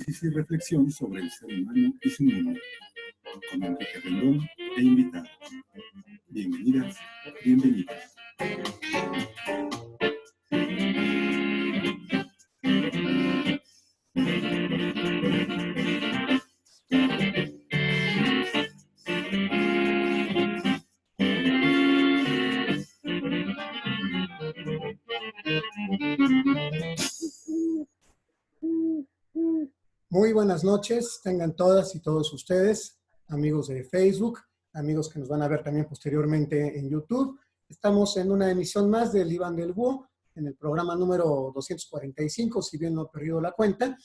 análisis y reflexión sobre el ser humano y su mundo, con Enrique Rendón e invitados. Bienvenidas, bienvenidos. Muy buenas noches, tengan todas y todos ustedes, amigos de Facebook, amigos que nos van a ver también posteriormente en YouTube. Estamos en una emisión más del Diván del Búho, en el programa número 245, si bien no he perdido la cuenta,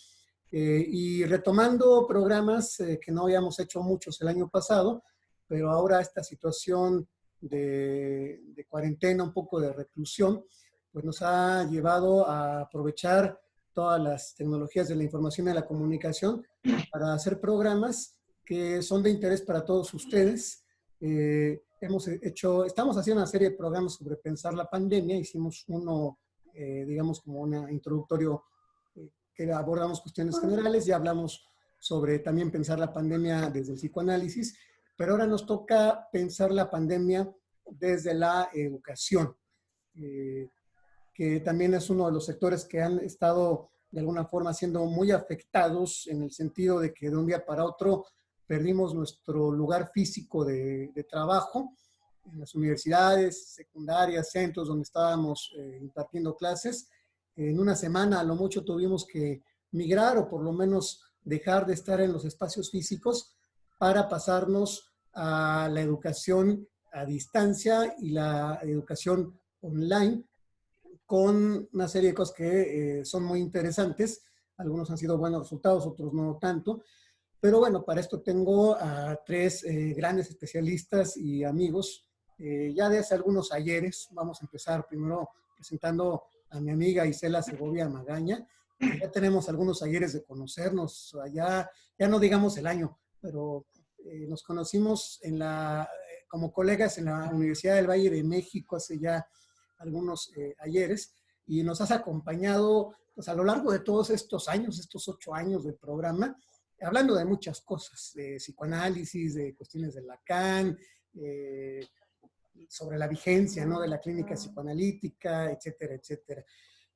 y retomando programas que no habíamos hecho muchos el año pasado, pero ahora esta situación de cuarentena, un poco de reclusión, pues nos ha llevado a aprovechar todas las tecnologías de la información y la comunicación para hacer programas que son de interés para todos ustedes. Estamos haciendo una serie de programas sobre pensar la pandemia. Hicimos uno, digamos, como un introductorio que abordamos cuestiones generales. Ya hablamos sobre también pensar la pandemia desde el psicoanálisis, pero ahora nos toca pensar la pandemia desde la educación. Que también es uno de los sectores que han estado de alguna forma siendo muy afectados en el sentido de que de un día para otro perdimos nuestro lugar físico de trabajo en las universidades, secundarias, centros donde estábamos impartiendo clases. En una semana a lo mucho tuvimos que migrar o por lo menos dejar de estar en los espacios físicos para pasarnos a la educación a distancia y la educación online, con una serie de cosas que son muy interesantes. Algunos han sido buenos resultados, otros no tanto. Pero bueno, para esto tengo a tres grandes especialistas y amigos. Ya de hace algunos ayeres, vamos a empezar primero presentando a mi amiga Isela Segovia Magaña. Ya tenemos algunos ayeres de conocernos, allá, ya no digamos el año, pero nos conocimos como colegas en la Universidad del Valle de México hace ya algunos ayeres, y nos has acompañado pues, a lo largo de todos estos años, estos 8 años del programa, hablando de muchas cosas, de psicoanálisis, de cuestiones de Lacan, sobre la vigencia, ¿no?, de la clínica psicoanalítica, etcétera, etcétera.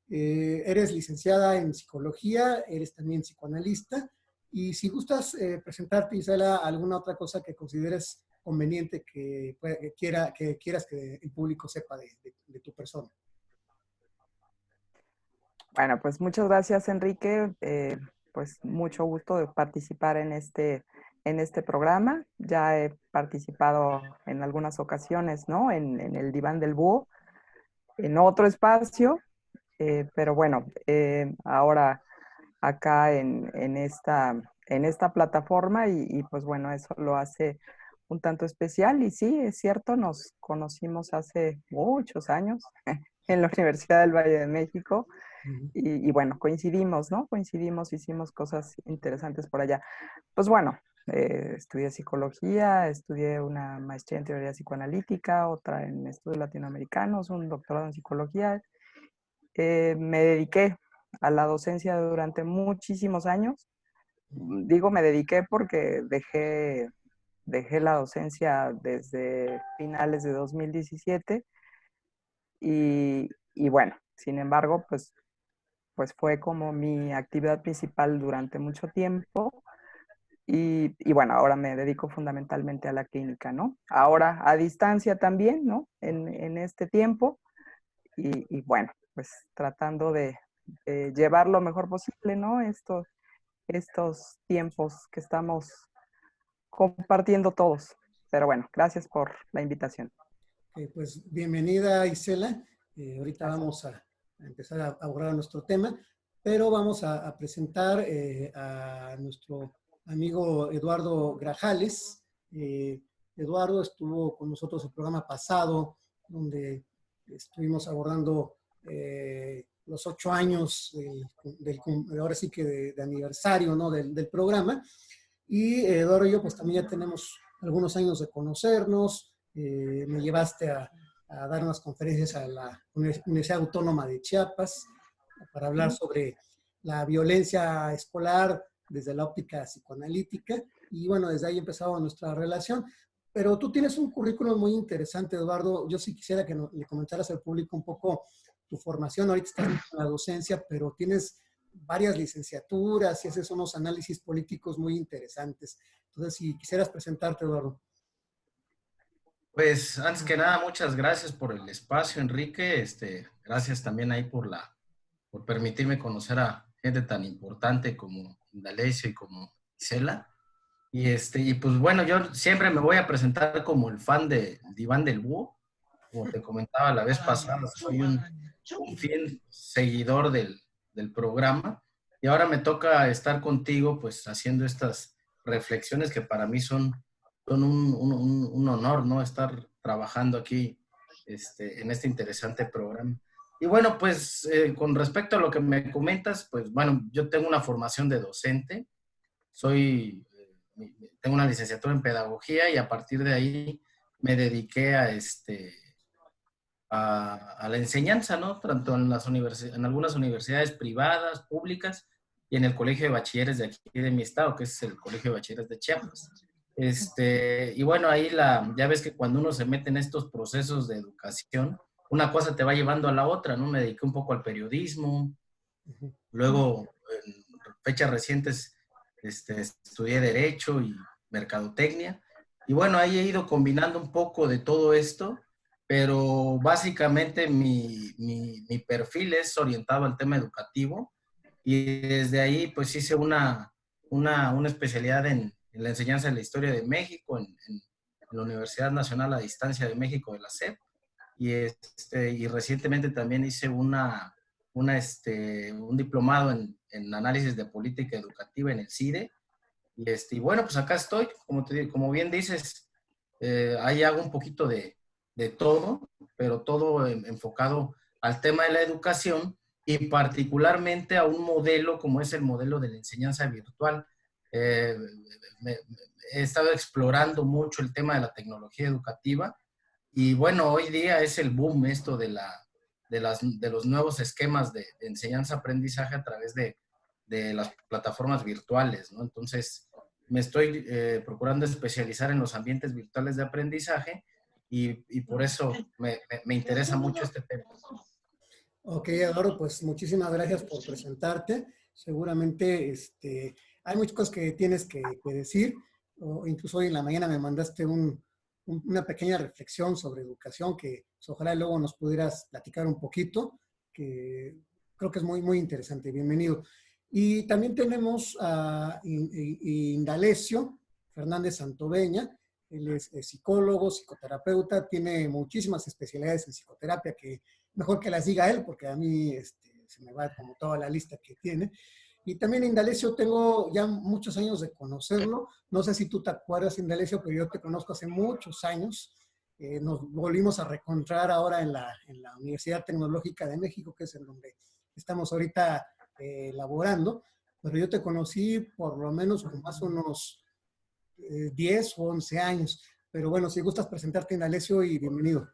Eres licenciada en psicología, eres también psicoanalista, y si gustas presentarte, Isela, alguna otra cosa que consideres conveniente que quieras que el público sepa de tu persona. Bueno, pues muchas gracias, Enrique. Pues mucho gusto de participar en este programa. Ya he participado en algunas ocasiones, ¿no? En el Diván del Búho, en otro espacio, pero bueno, ahora acá en esta plataforma y pues bueno, eso lo hace un tanto especial. Y sí, es cierto, nos conocimos hace muchos años en la Universidad del Valle de México. Y bueno, coincidimos, ¿no? Coincidimos, hicimos cosas interesantes por allá. Pues bueno, estudié psicología, estudié una maestría en teoría psicoanalítica, otra en estudios latinoamericanos, un doctorado en psicología. Me dediqué a la docencia durante muchísimos años. Digo, me dediqué porque dejé la docencia desde finales de 2017 y bueno, sin embargo, pues fue como mi actividad principal durante mucho tiempo y bueno, ahora me dedico fundamentalmente a la clínica, ¿no? Ahora a distancia también, ¿no? En este tiempo y bueno, pues tratando de llevar lo mejor posible, ¿no? Estos tiempos que estamos compartiendo todos. Pero bueno, gracias por la invitación. Pues bienvenida, Isela. Ahorita Gracias. vamos a empezar a abordar nuestro tema, pero vamos a presentar a nuestro amigo Eduardo Grajales. Eduardo estuvo con nosotros el programa pasado, donde estuvimos abordando los 8 años ahora sí que de aniversario, ¿no?, del programa. Y Eduardo y yo pues también ya tenemos algunos años de conocernos. Me llevaste a dar unas conferencias a la Universidad Autónoma de Chiapas para hablar sobre la violencia escolar desde la óptica psicoanalítica, y bueno, desde ahí empezaba nuestra relación. Pero tú tienes un currículum muy interesante, Eduardo. Yo sí quisiera que le comentaras al público un poco tu formación. Ahorita estás en la docencia, pero tienes varias licenciaturas y haces unos análisis políticos muy interesantes. Entonces, si quisieras presentarte, Eduardo. Pues antes que nada, muchas gracias por el espacio, Enrique. Gracias también ahí por permitirme conocer a gente tan importante como Indalecio y como Isela. Y pues bueno, yo siempre me voy a presentar como el fan de Iván del Búho. Como te comentaba la vez pasada, soy un fiel seguidor del programa. Y ahora me toca estar contigo, pues haciendo estas reflexiones que para mí son un honor, ¿no? Estar trabajando aquí en este interesante programa. Y bueno, pues con respecto a lo que me comentas, pues bueno, yo tengo una formación de docente, tengo una licenciatura en pedagogía y a partir de ahí me dediqué a la enseñanza, ¿no? Tanto en algunas universidades privadas, públicas y en el Colegio de Bachilleres de aquí de mi estado, que es el Colegio de Bachilleres de Chiapas. Y bueno, ahí ya ves que cuando uno se mete en estos procesos de educación, una cosa te va llevando a la otra, ¿no? Me dediqué un poco al periodismo, luego en fechas recientes estudié Derecho y Mercadotecnia, y bueno, ahí he ido combinando un poco de todo esto, pero básicamente mi perfil es orientado al tema educativo, y desde ahí pues hice una especialidad en la enseñanza de la historia de México en la Universidad Nacional a Distancia de México de la SEP, y recientemente también hice un diplomado en análisis de política educativa en el CIDE, y bueno, pues acá estoy, como bien dices, ahí hago un poquito de todo, pero todo enfocado al tema de la educación y particularmente a un modelo como es el modelo de la enseñanza virtual. Eh, He estado explorando mucho el tema de la tecnología educativa y bueno, hoy día es el boom esto de los nuevos esquemas de enseñanza-aprendizaje a través de las plataformas virtuales, ¿no? Entonces, me estoy procurando especializar en los ambientes virtuales de aprendizaje y por eso me interesa mucho este tema. Ok, Eduardo, pues muchísimas gracias por presentarte. Seguramente hay muchas cosas que tienes que decir. O incluso hoy en la mañana me mandaste una pequeña reflexión sobre educación que pues, ojalá luego nos pudieras platicar un poquito, que creo que es muy, muy interesante. Bienvenido. Y también tenemos a Indalecio Fernández Santoveña. Él es psicólogo, psicoterapeuta, tiene muchísimas especialidades en psicoterapia que mejor que las diga él, porque a mí se me va como toda la lista que tiene. Y también Indalecio, tengo ya muchos años de conocerlo. No sé si tú te acuerdas, Indalecio, pero yo te conozco hace muchos años. Nos volvimos a reencontrar ahora en la Universidad Tecnológica de México, que es en donde estamos ahorita laborando. Pero yo te conocí por lo menos como hace unos 10 o 11 años. Pero bueno, si gustas presentarte, Indalecio, y bienvenido.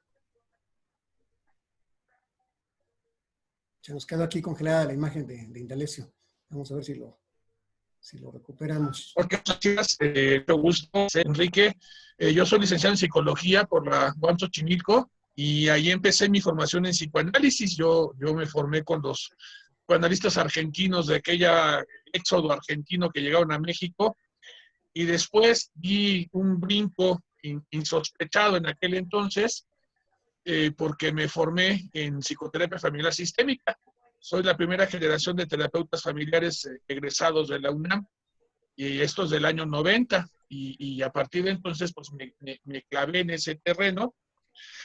Se nos quedó aquí congelada la imagen de Indalecio. Vamos a ver si lo recuperamos. Porque gracias, mucho gusto, Enrique. Yo soy licenciado en psicología por la UAM Xochimilco y ahí empecé mi formación en psicoanálisis. Yo me formé con los psicoanalistas argentinos de aquella éxodo argentino que llegaron a México y después di un brinco insospechado en aquel entonces porque me formé en psicoterapia familiar sistémica. Soy la primera generación de terapeutas familiares egresados de la UNAM, y esto es del año 90, y a partir de entonces pues me clavé en ese terreno,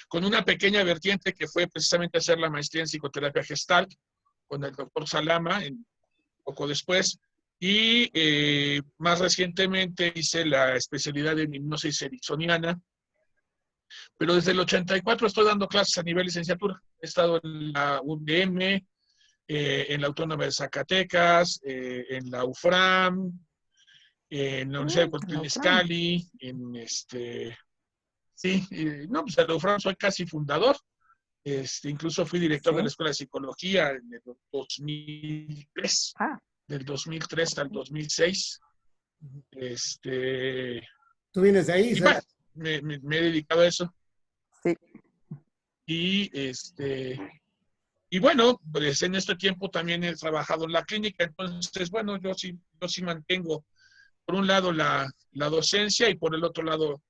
con una pequeña vertiente que fue precisamente hacer la maestría en psicoterapia Gestalt, con el doctor Salama, poco después, y más recientemente hice la especialidad en hipnosis ericksoniana, pero desde el 84 estoy dando clases a nivel licenciatura. He estado en la UDM, en la Autónoma de Zacatecas, en la UFRAM, en la Universidad de Puerto Izcalli, sí, no, pues en la UFRAM soy casi fundador. Incluso fui director de la Escuela de Psicología en el 2003. del 2003 al 2006. ¿Tú vienes de ahí, Y Isela? bueno, me he dedicado a eso. Sí. Y bueno, pues en este tiempo también he trabajado en la clínica, entonces, bueno, yo sí mantengo, por un lado, la docencia y por el otro lado,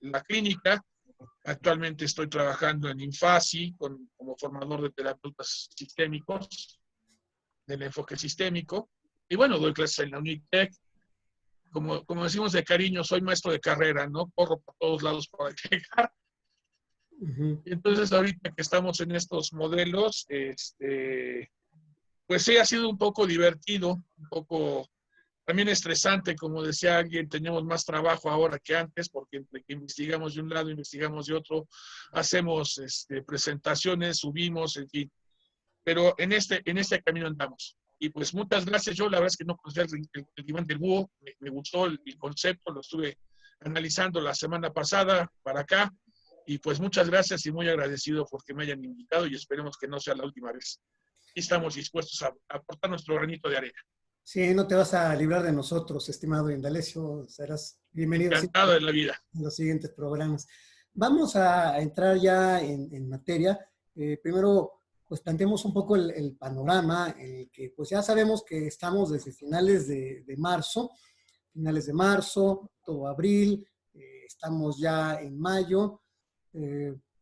la clínica. Actualmente estoy trabajando en Infasi como formador de terapeutas sistémicos, del enfoque sistémico. Y bueno, doy clases en la UNITEC. Como decimos de cariño, soy maestro de carrera, ¿no? Corro por todos lados para llegar. Y entonces, ahorita que estamos en estos modelos, pues sí, ha sido un poco divertido, un poco también estresante, como decía alguien, tenemos más trabajo ahora que antes, porque entre que investigamos de un lado, investigamos de otro, hacemos presentaciones, subimos, en fin. Pero en este camino andamos. Y pues muchas gracias. Yo la verdad es que no conocía el diván del búho, me gustó el concepto, lo estuve analizando la semana pasada para acá. Y pues muchas gracias y muy agradecido porque me hayan invitado y esperemos que no sea la última vez. Y estamos dispuestos a aportar nuestro granito de arena. Sí, no te vas a librar de nosotros, estimado Indalecio. Serás bienvenido Encantado de la vida. en los siguientes programas. Vamos a entrar ya en materia. Primero, pues planteemos un poco el panorama en el que pues ya sabemos que estamos desde finales de marzo, todo abril, estamos ya en mayo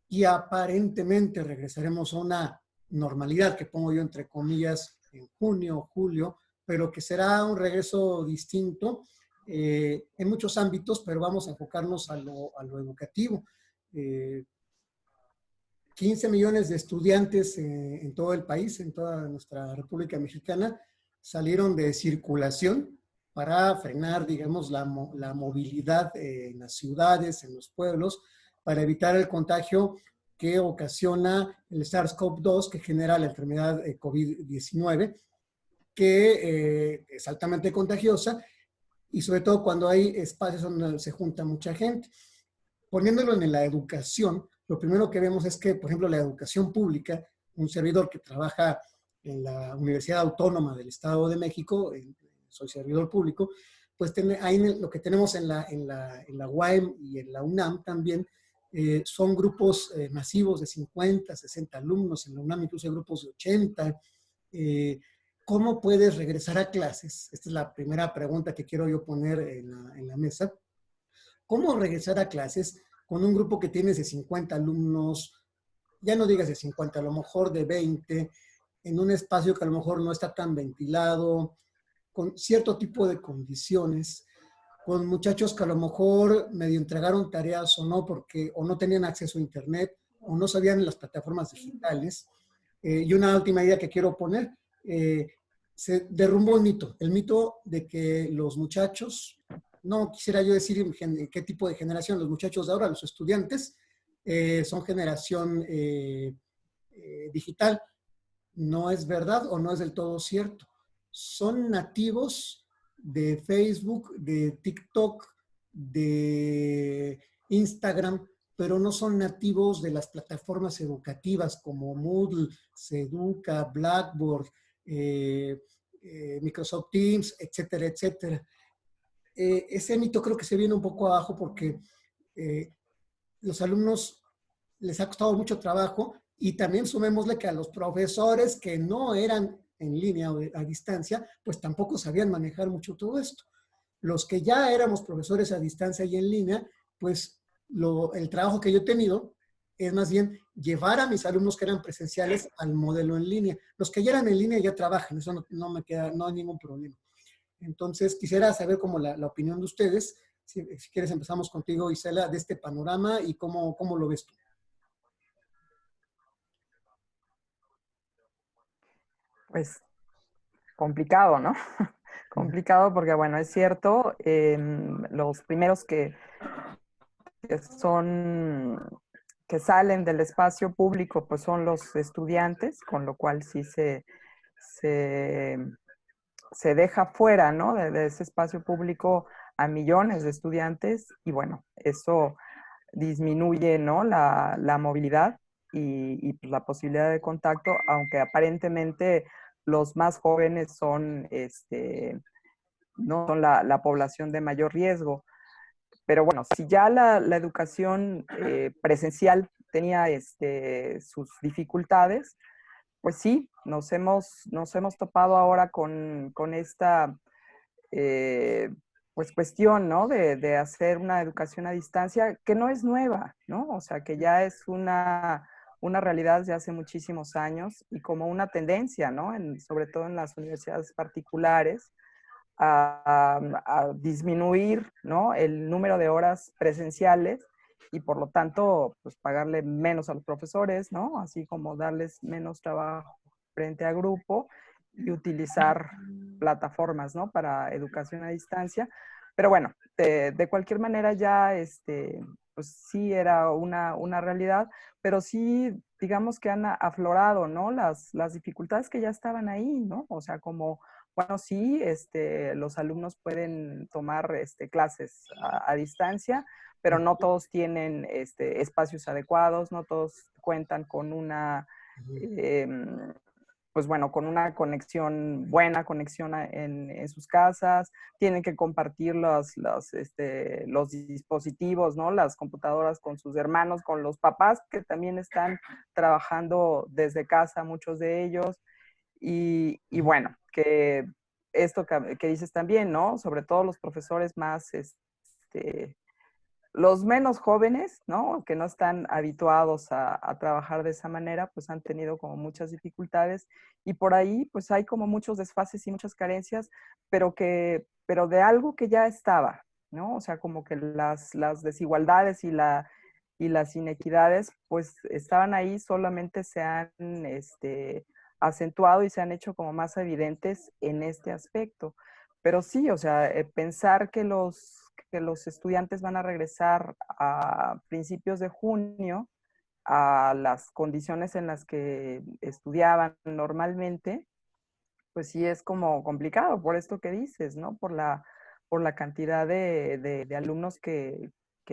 y aparentemente regresaremos a una normalidad que pongo yo entre comillas en junio, julio, pero que será un regreso distinto en muchos ámbitos, pero vamos a enfocarnos a lo educativo. 15 millones de estudiantes en todo el país, en toda nuestra República Mexicana, salieron de circulación para frenar, digamos, la movilidad en las ciudades, en los pueblos, para evitar el contagio que ocasiona el SARS-CoV-2, que genera la enfermedad COVID-19, que es altamente contagiosa y sobre todo cuando hay espacios donde se junta mucha gente. Poniéndolo en la educación, lo primero que vemos es que, por ejemplo, la educación pública, un servidor que trabaja en la Universidad Autónoma del Estado de México, soy servidor público, pues ahí lo que tenemos en la UAM y en la UNAM también son grupos masivos de 50, 60 alumnos, en la UNAM incluso hay grupos de 80. ¿Cómo puedes regresar a clases? Esta es la primera pregunta que quiero yo poner en la mesa. ¿Cómo regresar a clases con un grupo que tienes de 50 alumnos, ya no digas de 50, a lo mejor de 20, en un espacio que a lo mejor no está tan ventilado, con cierto tipo de condiciones, con muchachos que a lo mejor medio entregaron tareas o no, porque o no tenían acceso a internet, o no sabían las plataformas digitales? Y una última idea que quiero poner, se derrumbó el mito de que los muchachos, no quisiera yo decir qué tipo de generación, los muchachos de ahora, los estudiantes, son generación digital. No es verdad o no es del todo cierto. Son nativos de Facebook, de TikTok, de Instagram, pero no son nativos de las plataformas educativas como Moodle, Seduca, Blackboard, Microsoft Teams, etcétera, etcétera. Ese mito creo que se viene un poco abajo porque los alumnos les ha costado mucho trabajo y también sumémosle que a los profesores que no eran en línea o a distancia, pues tampoco sabían manejar mucho todo esto. Los que ya éramos profesores a distancia y en línea, pues el trabajo que yo he tenido es más bien llevar a mis alumnos que eran presenciales al modelo en línea. Los que ya eran en línea ya trabajan, eso no me queda, no hay ningún problema. Entonces, quisiera saber como la opinión de ustedes. Si quieres, empezamos contigo, Isela, de este panorama y cómo lo ves tú. Pues complicado, ¿no? Complicado porque, bueno, es cierto, los primeros que salen del espacio público, pues son los estudiantes, con lo cual sí se deja fuera, ¿no? De ese espacio público a millones de estudiantes y bueno, eso disminuye, ¿no? La movilidad y la posibilidad de contacto, aunque aparentemente los más jóvenes son, no son la población de mayor riesgo. Pero bueno, si ya la educación presencial tenía sus dificultades, pues sí, nos hemos topado ahora con esta pues cuestión, ¿no? De hacer una educación a distancia que no es nueva, ¿no? O sea, que ya es una realidad de hace muchísimos años y como una tendencia, ¿no? Sobre todo en las universidades particulares, a disminuir, ¿no? El número de horas presenciales y por lo tanto, pues pagarle menos a los profesores, ¿no? Así como darles menos trabajo frente a grupo y utilizar plataformas, ¿no? Para educación a distancia. Pero bueno, de cualquier manera ya, pues sí era una realidad, pero sí, digamos que han aflorado, ¿no? Las dificultades que ya estaban ahí, ¿no? O sea, como bueno, sí, los alumnos pueden tomar clases a distancia, pero no todos tienen espacios adecuados, no todos cuentan con una, pues bueno, con una conexión, buena conexión en sus casas, tienen que compartir los dispositivos, ¿no? Las computadoras con sus hermanos, con los papás que también están trabajando desde casa, muchos de ellos. Y bueno, que esto que dices también, ¿no? Sobre todo los profesores más, los menos jóvenes, ¿no? Que no están habituados a trabajar de esa manera, pues han tenido como muchas dificultades y por ahí pues hay como muchos desfases y muchas carencias, pero de algo que ya estaba, ¿no? O sea, como que las desigualdades y las inequidades pues estaban ahí, solamente se han, acentuado y se han hecho como más evidentes en este aspecto. Pero sí, o sea, pensar que los estudiantes van a regresar a principios de junio a las condiciones en las que estudiaban normalmente, pues sí es como complicado por esto que dices, ¿no? Por la cantidad de alumnos que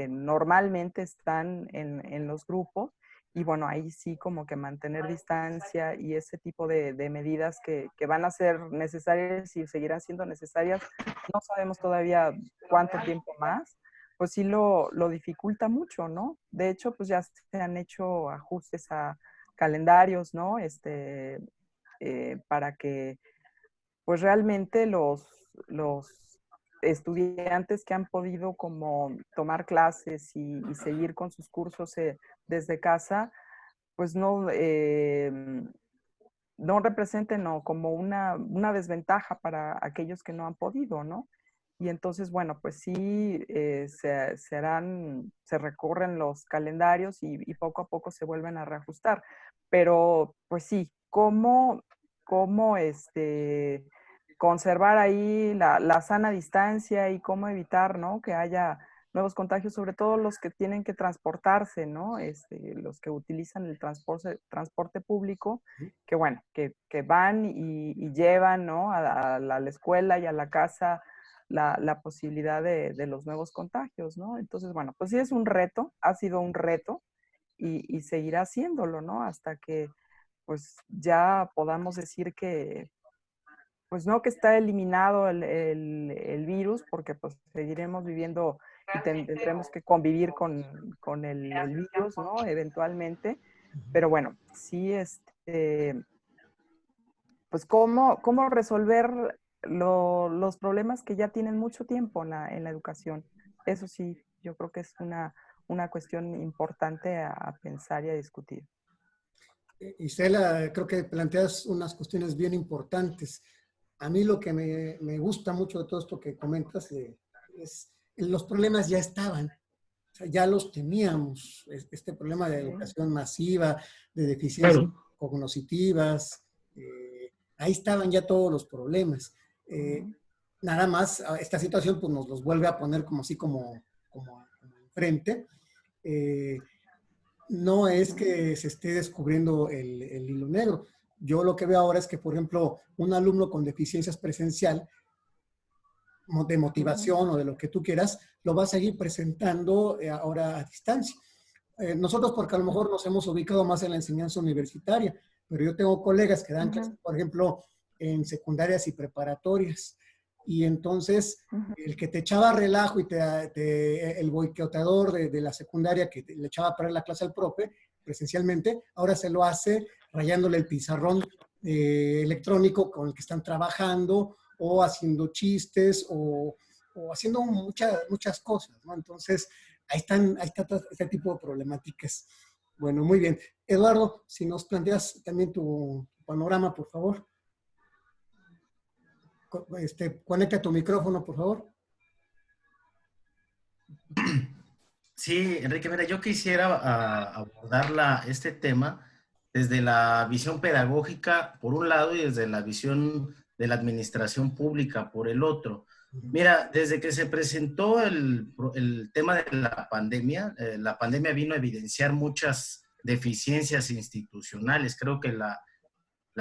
normalmente están en los grupos. Y bueno, ahí sí como que mantener distancia y ese tipo de medidas que van a ser necesarias y seguirán siendo necesarias, no sabemos todavía cuánto tiempo más, pues sí lo dificulta mucho, ¿no? De hecho, pues ya se han hecho ajustes a calendarios, ¿no? Para que pues realmente los estudiantes que han podido como tomar clases y seguir con sus cursos desde casa, pues no representen ¿no? como una desventaja para aquellos que no han podido, ¿no? Y entonces, bueno, pues sí, se recorren los calendarios y poco a poco se vuelven a reajustar. Pero, pues sí, cómo conservar ahí la sana distancia y cómo evitar, ¿no? Que haya nuevos contagios, sobre todo los que tienen que transportarse, ¿no? Los que utilizan el transporte público, que bueno, que van y llevan, ¿no? A la escuela y a la casa la posibilidad de los nuevos contagios, ¿no? Entonces, bueno, pues sí es un reto, ha sido un reto y seguirá haciéndolo, ¿no? Hasta que pues ya podamos decir que, pues no que está eliminado el virus, porque pues seguiremos viviendo y tendremos que convivir con el virus, ¿no? Eventualmente. Pero bueno, sí, pues cómo resolver los problemas que ya tienen mucho tiempo en la educación. Eso sí, yo creo que es una cuestión importante a pensar y a discutir. Isela, creo que planteas unas cuestiones bien importantes. A mí lo que me gusta mucho de todo esto que comentas es los problemas ya estaban, o sea, ya los teníamos. Este problema de educación masiva, de deficiencias cognitivas, ahí estaban ya todos los problemas. Nada más, esta situación pues nos los vuelve a poner como así como enfrente. No es que se esté descubriendo el hilo negro. Yo lo que veo ahora es que, por ejemplo, un alumno con deficiencias presencial, de motivación o de lo que tú quieras, lo va a seguir presentando ahora a distancia. Nosotros porque a lo mejor nos hemos ubicado más en la enseñanza universitaria, pero yo tengo colegas que dan clases, por ejemplo, en secundarias y preparatorias. Y entonces, el que te echaba relajo y el boicoteador de la secundaria que le echaba a perder la clase al profe, presencialmente, ahora se lo hace rayándole el pizarrón electrónico con el que están trabajando, o haciendo chistes, o haciendo muchas cosas, ¿no? Entonces, ahí está este tipo de problemáticas. Bueno, muy bien. Eduardo, si nos planteas también tu panorama, por favor. Conecta tu micrófono, por favor. Sí, Enrique, mira, yo quisiera abordar este tema desde la visión pedagógica, por un lado, y desde la visión de la administración pública, por el otro. Mira, desde que se presentó el tema de la pandemia vino a evidenciar muchas deficiencias institucionales. Creo que la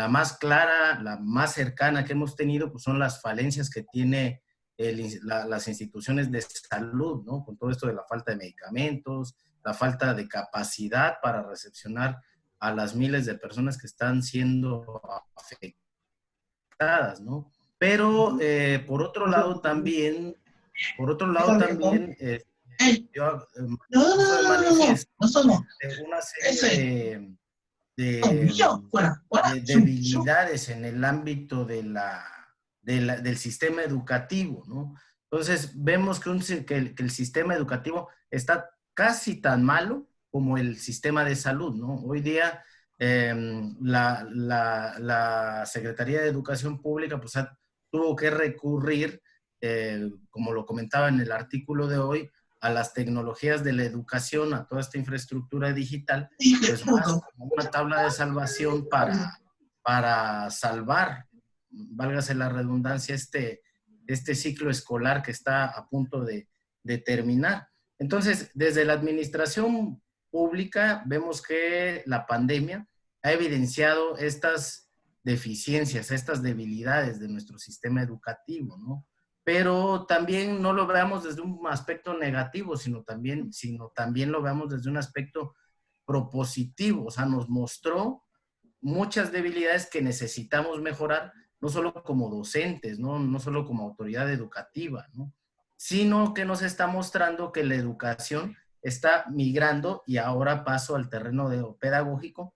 más clara, la más cercana que hemos tenido, pues son las falencias que tiene las instituciones de salud, ¿no? Con todo esto de la falta de medicamentos, la falta de capacidad para recepcionar a las miles de personas que están siendo afectadas, ¿no? Pero por otro lado también, yo manifiesto una serie de debilidades en el ámbito del sistema educativo, ¿no? Entonces, vemos que el sistema educativo está casi tan malo como el sistema de salud, ¿no? Hoy día, la Secretaría de Educación Pública pues, tuvo que recurrir, como lo comentaba en el artículo de hoy, a las tecnologías de la educación, a toda esta infraestructura digital, pues más como una tabla de salvación para salvar, válgase la redundancia, este ciclo escolar que está a punto de terminar. Entonces, desde la administración pública vemos que la pandemia ha evidenciado estas deficiencias, estas debilidades de nuestro sistema educativo, ¿no? Pero también no lo veamos desde un aspecto negativo, sino también lo veamos desde un aspecto propositivo. O sea, nos mostró muchas debilidades que necesitamos mejorar, no solo como docentes, no solo como autoridad educativa, ¿no? Sino que nos está mostrando que la educación está migrando, y ahora paso al terreno pedagógico,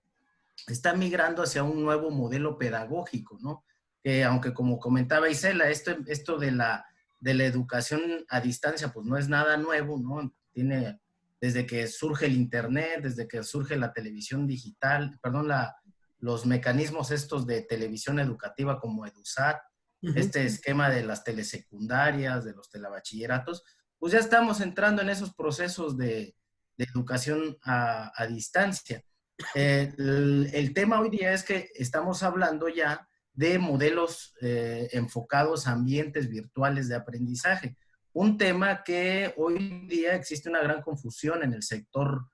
está migrando hacia un nuevo modelo pedagógico, ¿no? Que aunque como comentaba Isela, esto de la educación a distancia, pues no es nada nuevo, ¿no? Tiene, desde que surge el internet, desde que surge la televisión digital, los mecanismos estos de televisión educativa como EduSat, este esquema de las telesecundarias, de los telebachilleratos, pues ya estamos entrando en esos procesos de educación a distancia. El tema hoy día es que estamos hablando ya de modelos enfocados a ambientes virtuales de aprendizaje. Un tema que hoy día existe una gran confusión en el sector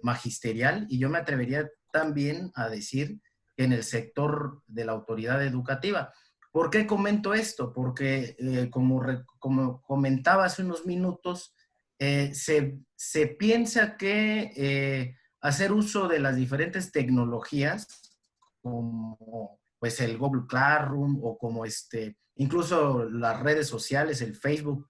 magisterial, y yo me atrevería también a decir que en el sector de la autoridad educativa. ¿Por qué comento esto? Porque como comentaba hace unos minutos, se piensa que hacer uso de las diferentes tecnologías, como pues el Google Classroom o como incluso las redes sociales, el Facebook,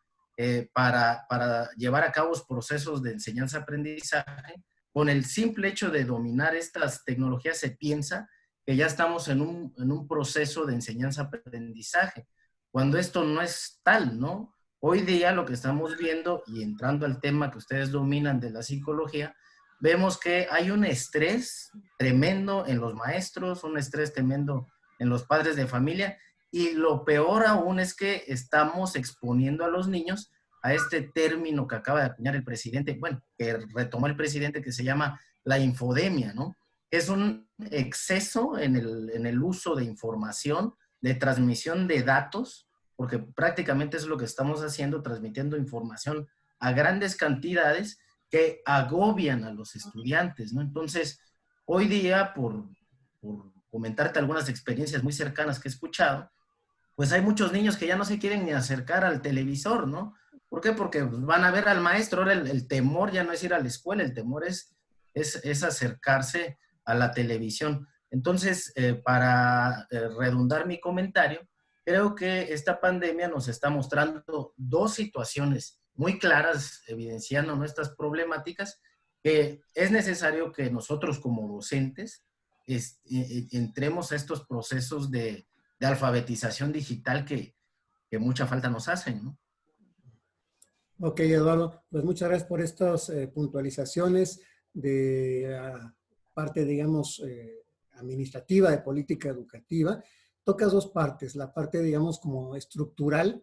para llevar a cabo procesos de enseñanza-aprendizaje, con el simple hecho de dominar estas tecnologías se piensa que ya estamos en un proceso de enseñanza-aprendizaje, cuando esto no es tal, ¿no? Hoy día lo que estamos viendo, y entrando al tema que ustedes dominan de la psicología, vemos que hay un estrés tremendo en los maestros, un estrés tremendo en los padres de familia, y lo peor aún es que estamos exponiendo a los niños a este término que acaba de acuñar el presidente, bueno, que retomó el presidente, que se llama la infodemia, ¿no? Es un exceso en el uso de información, de transmisión de datos, porque prácticamente es lo que estamos haciendo, transmitiendo información a grandes cantidades que agobian a los estudiantes, ¿no? Entonces, hoy día, por comentarte algunas experiencias muy cercanas que he escuchado, pues hay muchos niños que ya no se quieren ni acercar al televisor, ¿no? ¿Por qué? Porque van a ver al maestro. Ahora el temor ya no es ir a la escuela, el temor es acercarse a la televisión. Entonces, para redundar mi comentario, creo que esta pandemia nos está mostrando dos situaciones muy claras, evidenciando nuestras problemáticas, que es necesario que nosotros como docentes entremos a estos procesos de alfabetización digital que mucha falta nos hacen, ¿no? Ok, Eduardo, pues muchas gracias por estas puntualizaciones de parte, digamos, administrativa, de política educativa. Tocas dos partes, la parte, digamos, como estructural,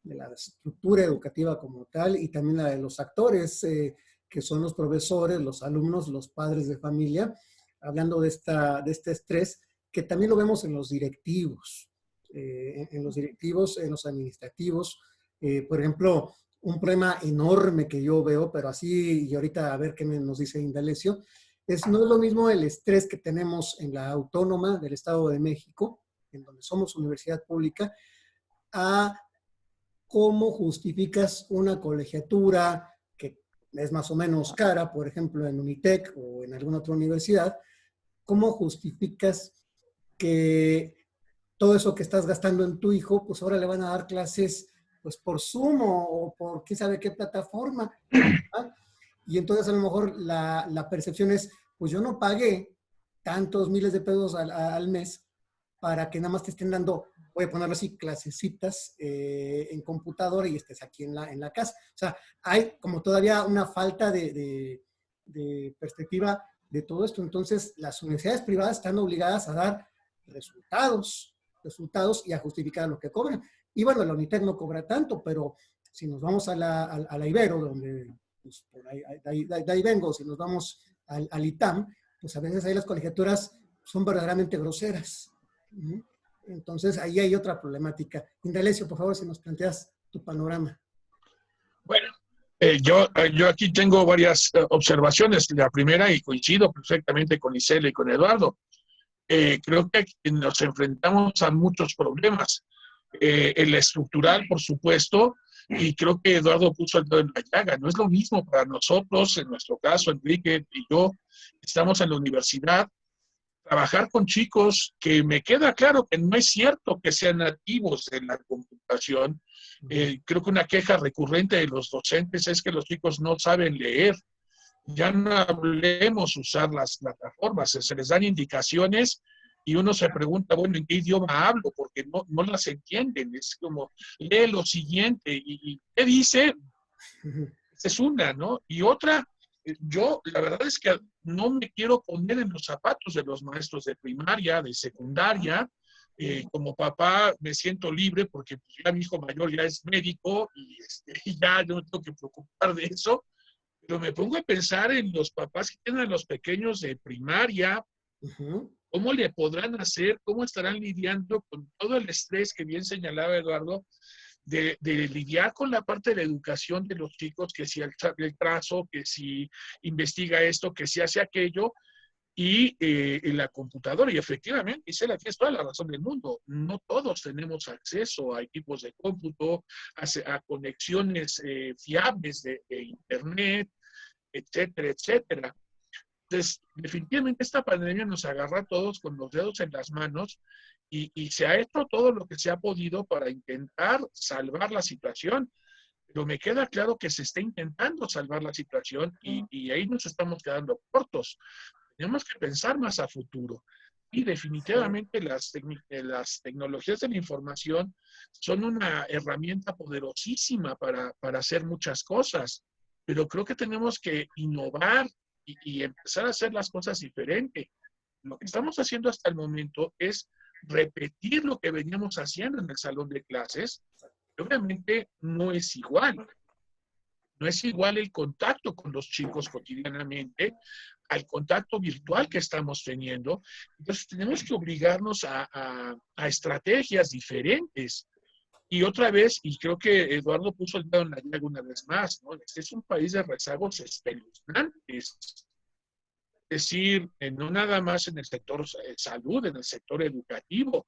de la estructura educativa como tal, y también la de los actores, que son los profesores, los alumnos, los padres de familia, hablando de este estrés, que también lo vemos en los directivos, en los administrativos. Por ejemplo, un problema enorme que yo veo, pero así, y ahorita a ver qué nos dice Indalecio, no es lo mismo el estrés que tenemos en la autónoma del Estado de México, en donde somos universidad pública, a cómo justificas una colegiatura que es más o menos cara, por ejemplo, en Unitec o en alguna otra universidad. ¿Cómo justificas que todo eso que estás gastando en tu hijo, pues ahora le van a dar clases pues por Zoom o por quién sabe qué plataforma? ¿Ah? Y entonces a lo mejor la percepción es, pues yo no pagué tantos miles de pesos al mes para que nada más te estén dando, voy a ponerlo así, clasecitas en computadora y estés aquí en la casa. O sea, hay como todavía una falta de perspectiva de todo esto. Entonces, las universidades privadas están obligadas a dar resultados y a justificar lo que cobran. Y bueno, la UNITEC no cobra tanto, pero si nos vamos a la Ibero, donde pues, por de ahí vengo, si nos vamos al ITAM, pues a veces ahí las colegiaturas son verdaderamente groseras. Entonces, ahí hay otra problemática. Indalecio, por favor, si nos planteas tu panorama. Bueno, yo aquí tengo varias observaciones. La primera, y coincido perfectamente con Isela y con Eduardo, creo que nos enfrentamos a muchos problemas. El estructural, por supuesto, y creo que Eduardo puso el dedo en la llaga. No es lo mismo para nosotros, en nuestro caso, Enrique y yo, estamos en la universidad, trabajar con chicos que me queda claro que no es cierto que sean nativos de la computación. Creo que una queja recurrente de los docentes es que los chicos no saben leer. Ya no hablemos usar las plataformas, se les dan indicaciones y uno se pregunta, bueno, ¿en qué idioma hablo? Porque no las entienden. Es como, lee lo siguiente y ¿qué dice? Esa es una, ¿no? Y otra, yo la verdad es que no me quiero poner en los zapatos de los maestros de primaria, de secundaria. Como papá me siento libre porque pues, ya mi hijo mayor ya es médico y ya no tengo que preocupar de eso. Pero me pongo a pensar en los papás que tienen a los pequeños de primaria, cómo le podrán hacer, cómo estarán lidiando con todo el estrés que bien señalaba Eduardo, de lidiar con la parte de la educación de los chicos, que si el trazo, que si investiga esto, que si hace aquello, y en la computadora. Y efectivamente, Isela, tienes toda la razón del mundo. No todos tenemos acceso a equipos de cómputo, a conexiones fiables de Internet, etcétera, etcétera. Entonces, definitivamente esta pandemia nos agarra a todos con los dedos en las manos y se ha hecho todo lo que se ha podido para intentar salvar la situación. Pero me queda claro que se está intentando salvar la situación y ahí nos estamos quedando cortos. Tenemos que pensar más a futuro. Y definitivamente las tecnologías de la información son una herramienta poderosísima para hacer muchas cosas, pero creo que tenemos que innovar y empezar a hacer las cosas diferentes. Lo que estamos haciendo hasta el momento es repetir lo que veníamos haciendo en el salón de clases. Obviamente no es igual. No es igual el contacto con los chicos cotidianamente al contacto virtual que estamos teniendo. Entonces tenemos que obligarnos a estrategias diferentes. Y otra vez, y creo que Eduardo puso el dedo en la llaga una vez más, ¿no? Este es un país de rezagos espeluznantes. Es decir, no nada más en el sector salud, en el sector educativo.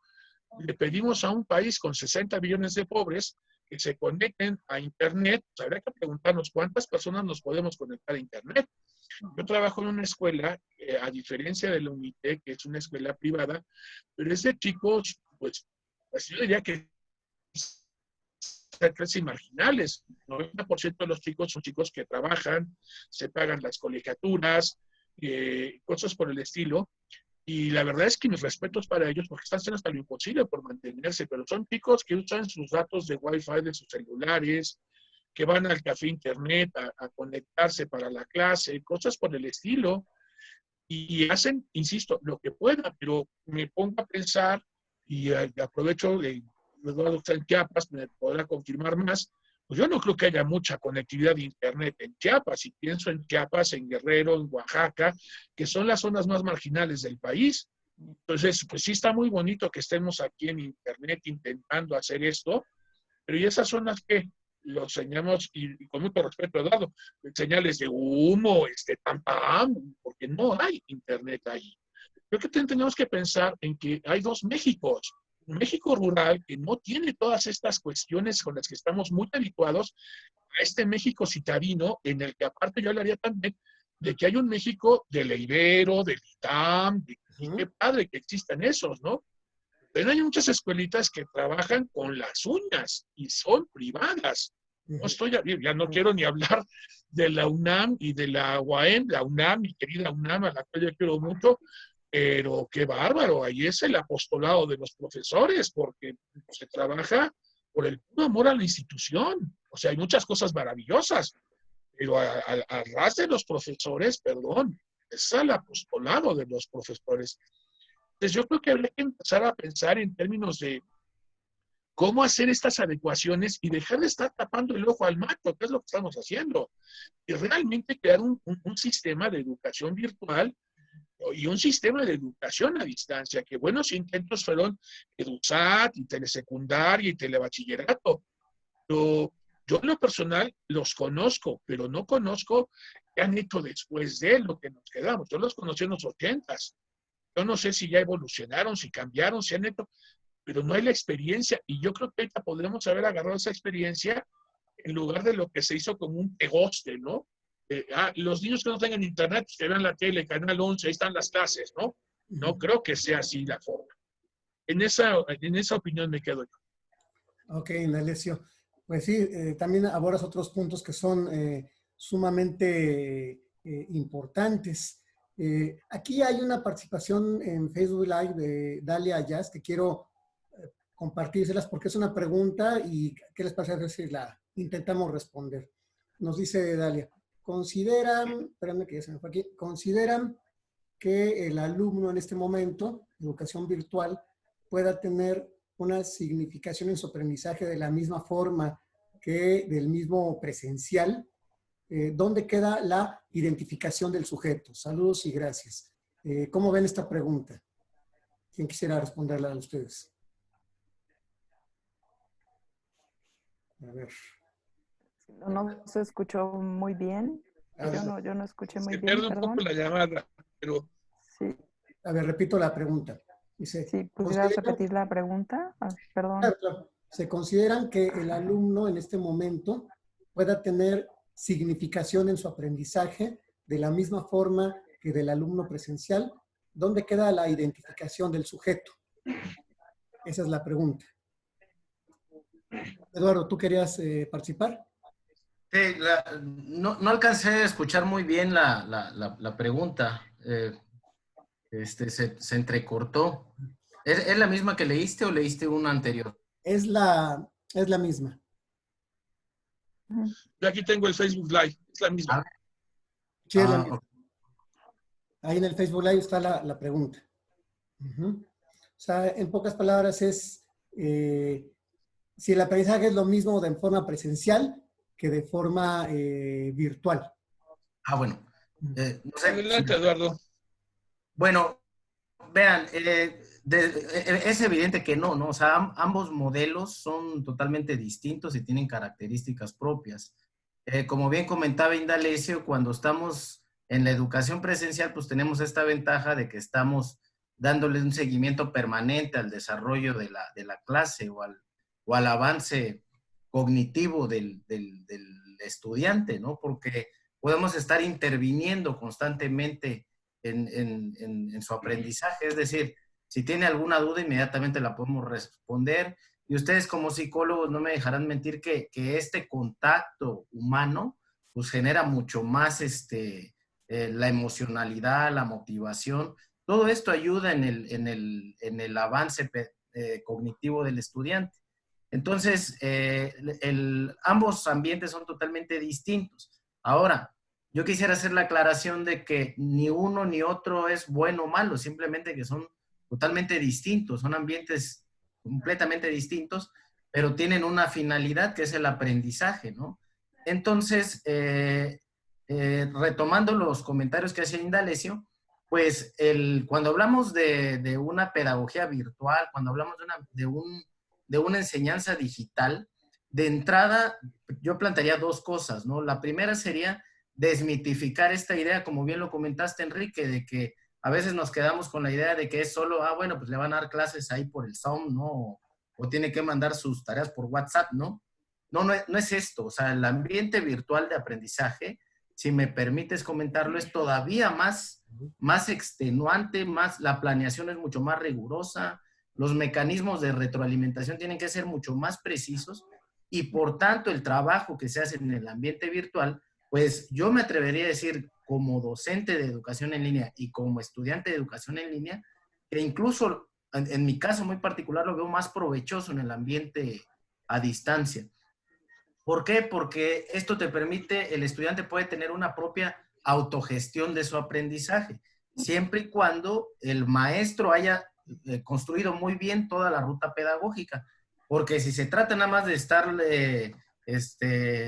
Le pedimos a un país con 60 millones de pobres que se conecten a Internet. Pues habría que preguntarnos cuántas personas nos podemos conectar a Internet. Yo trabajo en una escuela, a diferencia de la UNITEC, que es una escuela privada, pero es de chicos, pues yo diría que clases marginales. El 90% de los chicos son chicos que trabajan, se pagan las colegiaturas, cosas por el estilo. Y la verdad es que mis respetos para ellos, porque están haciendo hasta lo imposible por mantenerse, pero son chicos que usan sus datos de Wi-Fi de sus celulares, que van al café internet a conectarse para la clase, cosas por el estilo, y hacen, insisto, lo que puedan, pero me pongo a pensar, y aprovecho de Eduardo está en Chiapas, me podrá confirmar más, pues yo no creo que haya mucha conectividad de Internet en Chiapas, y pienso en Chiapas, en Guerrero, en Oaxaca, que son las zonas más marginales del país. Entonces, pues sí está muy bonito que estemos aquí en Internet intentando hacer esto, pero ¿y esas zonas qué? Lo enseñamos, y con mucho respeto, Eduardo, señales de humo, pam, pam, porque no hay Internet ahí. Creo que tenemos que pensar en que hay dos Méxicos. Un México rural que no tiene todas estas cuestiones con las que estamos muy habituados, a este México citadino, en el que aparte yo hablaría también de que hay un México del Ibero, del ITAM, y qué padre que existan esos, ¿no? Pero hay muchas escuelitas que trabajan con las uñas y son privadas. No estoy, ya no quiero ni hablar de la UNAM y de la UAM, la UNAM, mi querida UNAM, a la cual yo quiero mucho, pero qué bárbaro, ahí es el apostolado de los profesores, porque se trabaja por el puro amor a la institución. O sea, hay muchas cosas maravillosas, pero al ras de los profesores, perdón, es el apostolado de los profesores. Entonces yo creo que habría que empezar a pensar en términos de cómo hacer estas adecuaciones y dejar de estar tapando el ojo al mato, que es lo que estamos haciendo, y realmente crear un sistema de educación virtual y un sistema de educación a distancia, que buenos intentos fueron EduSat y telesecundaria y telebachillerato, pero yo en lo personal los conozco, pero no conozco qué han hecho después de lo que nos quedamos. Yo los conocí en los 80s. Yo no sé si ya evolucionaron, si cambiaron, si han hecho, pero no hay la experiencia, y yo creo que ahorita podremos haber agarrado esa experiencia en lugar de lo que se hizo como un pegoste, ¿no? Los niños que no tengan internet, pues que vean la tele, Canal 11, ahí están las clases, ¿no? No creo que sea así la forma. En esa opinión me quedo yo. Ok, Indalecio. Pues sí, también abordas otros puntos que son sumamente importantes. Aquí hay una participación en Facebook Live de Dalia Ayaz que quiero compartírselas porque es una pregunta y ¿qué les parece si la intentamos responder? Nos dice Dalia, espérame que ya se me fue aquí, ¿consideran que el alumno en este momento, educación virtual, pueda tener una significación en su aprendizaje de la misma forma que del mismo presencial? ¿Dónde queda la identificación del sujeto? Saludos y gracias. ¿Cómo ven esta pregunta? ¿Quién quisiera responderla a ustedes? A ver. No se escuchó muy bien. Yo no escuché muy bien, Se pierde un poco la llamada, pero... Sí. A ver, repito la pregunta. Dice, Sí, ¿pudieras repetir la pregunta? Perdón. Claro. ¿Se consideran que el alumno en este momento pueda tener significación en su aprendizaje de la misma forma que del alumno presencial? ¿Dónde queda la identificación del sujeto? Esa es la pregunta. Eduardo, ¿tú querías participar? Sí, no alcancé a escuchar muy bien la pregunta. Se entrecortó. ¿Es la misma que leíste o leíste una anterior? Es la misma. Yo aquí tengo el Facebook Live, es la misma. Sí, es la misma. Ahí en el Facebook Live está la pregunta. O sea, en pocas palabras es si el aprendizaje es lo mismo de forma presencial que de forma virtual. Bueno. No sé. Adelante, Eduardo. Bueno, vean, es evidente que no, ¿no? O sea, ambos modelos son totalmente distintos y tienen características propias. Como bien comentaba Indalecio, cuando estamos en la educación presencial, pues tenemos esta ventaja de que estamos dándole un seguimiento permanente al desarrollo de la clase o al avance cognitivo del estudiante, ¿no? Porque podemos estar interviniendo constantemente en su aprendizaje, es decir, si tiene alguna duda, inmediatamente la podemos responder. Y ustedes como psicólogos no me dejarán mentir que este contacto humano pues genera mucho más la emocionalidad, la motivación. Todo esto ayuda en el avance cognitivo del estudiante. Entonces, ambos ambientes son totalmente distintos. Ahora, yo quisiera hacer la aclaración de que ni uno ni otro es bueno o malo, simplemente que son totalmente distintos, son ambientes completamente distintos, pero tienen una finalidad que es el aprendizaje, ¿no? Entonces, retomando los comentarios que hacía Indalecio, pues cuando hablamos de una pedagogía virtual, cuando hablamos de una enseñanza digital, de entrada yo plantearía dos cosas, ¿no? La primera sería desmitificar esta idea, como bien lo comentaste, Enrique, de que a veces nos quedamos con la idea de que es solo, bueno, pues le van a dar clases ahí por el Zoom, ¿no? O tiene que mandar sus tareas por WhatsApp, ¿no? No es esto. O sea, el ambiente virtual de aprendizaje, si me permites comentarlo, es todavía más extenuante, la planeación es mucho más rigurosa, los mecanismos de retroalimentación tienen que ser mucho más precisos y por tanto el trabajo que se hace en el ambiente virtual, pues yo me atrevería a decir como docente de educación en línea y como estudiante de educación en línea, que incluso en mi caso muy particular lo veo más provechoso en el ambiente a distancia. ¿Por qué? Porque esto te permite, el estudiante puede tener una propia autogestión de su aprendizaje, siempre y cuando el maestro haya construido muy bien toda la ruta pedagógica. Porque si se trata nada más de estarle,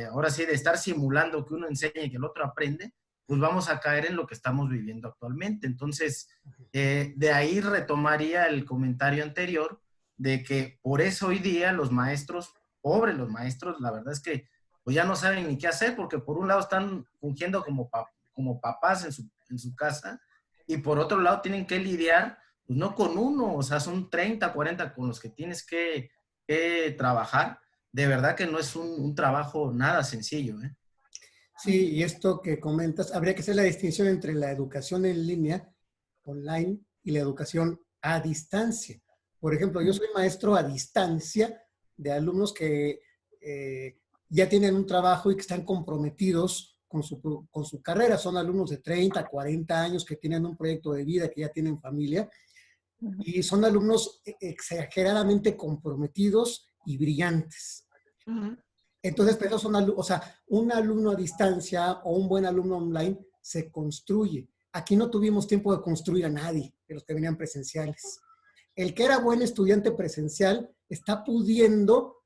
ahora sí, de estar simulando que uno enseña y que el otro aprende, pues vamos a caer en lo que estamos viviendo actualmente. Entonces, de ahí retomaría el comentario anterior de que por eso hoy día los maestros, pobres los maestros, la verdad es que pues ya no saben ni qué hacer, porque por un lado están fungiendo como papás en su casa, y por otro lado tienen que lidiar, pues no con uno, o sea, son 30, 40 con los que tienes que trabajar. De verdad que no es un trabajo nada sencillo, ¿eh? Sí, y esto que comentas, habría que hacer la distinción entre la educación en línea, online, y la educación a distancia. Por ejemplo, yo soy maestro a distancia de alumnos que ya tienen un trabajo y que están comprometidos con su carrera. Son alumnos de 30, 40 años que tienen un proyecto de vida, que ya tienen familia, y son alumnos exageradamente comprometidos y brillantes. Entonces, pero son o sea, un alumno a distancia o un buen alumno online se construye. Aquí no tuvimos tiempo de construir a nadie de los que venían presenciales. El que era buen estudiante presencial está pudiendo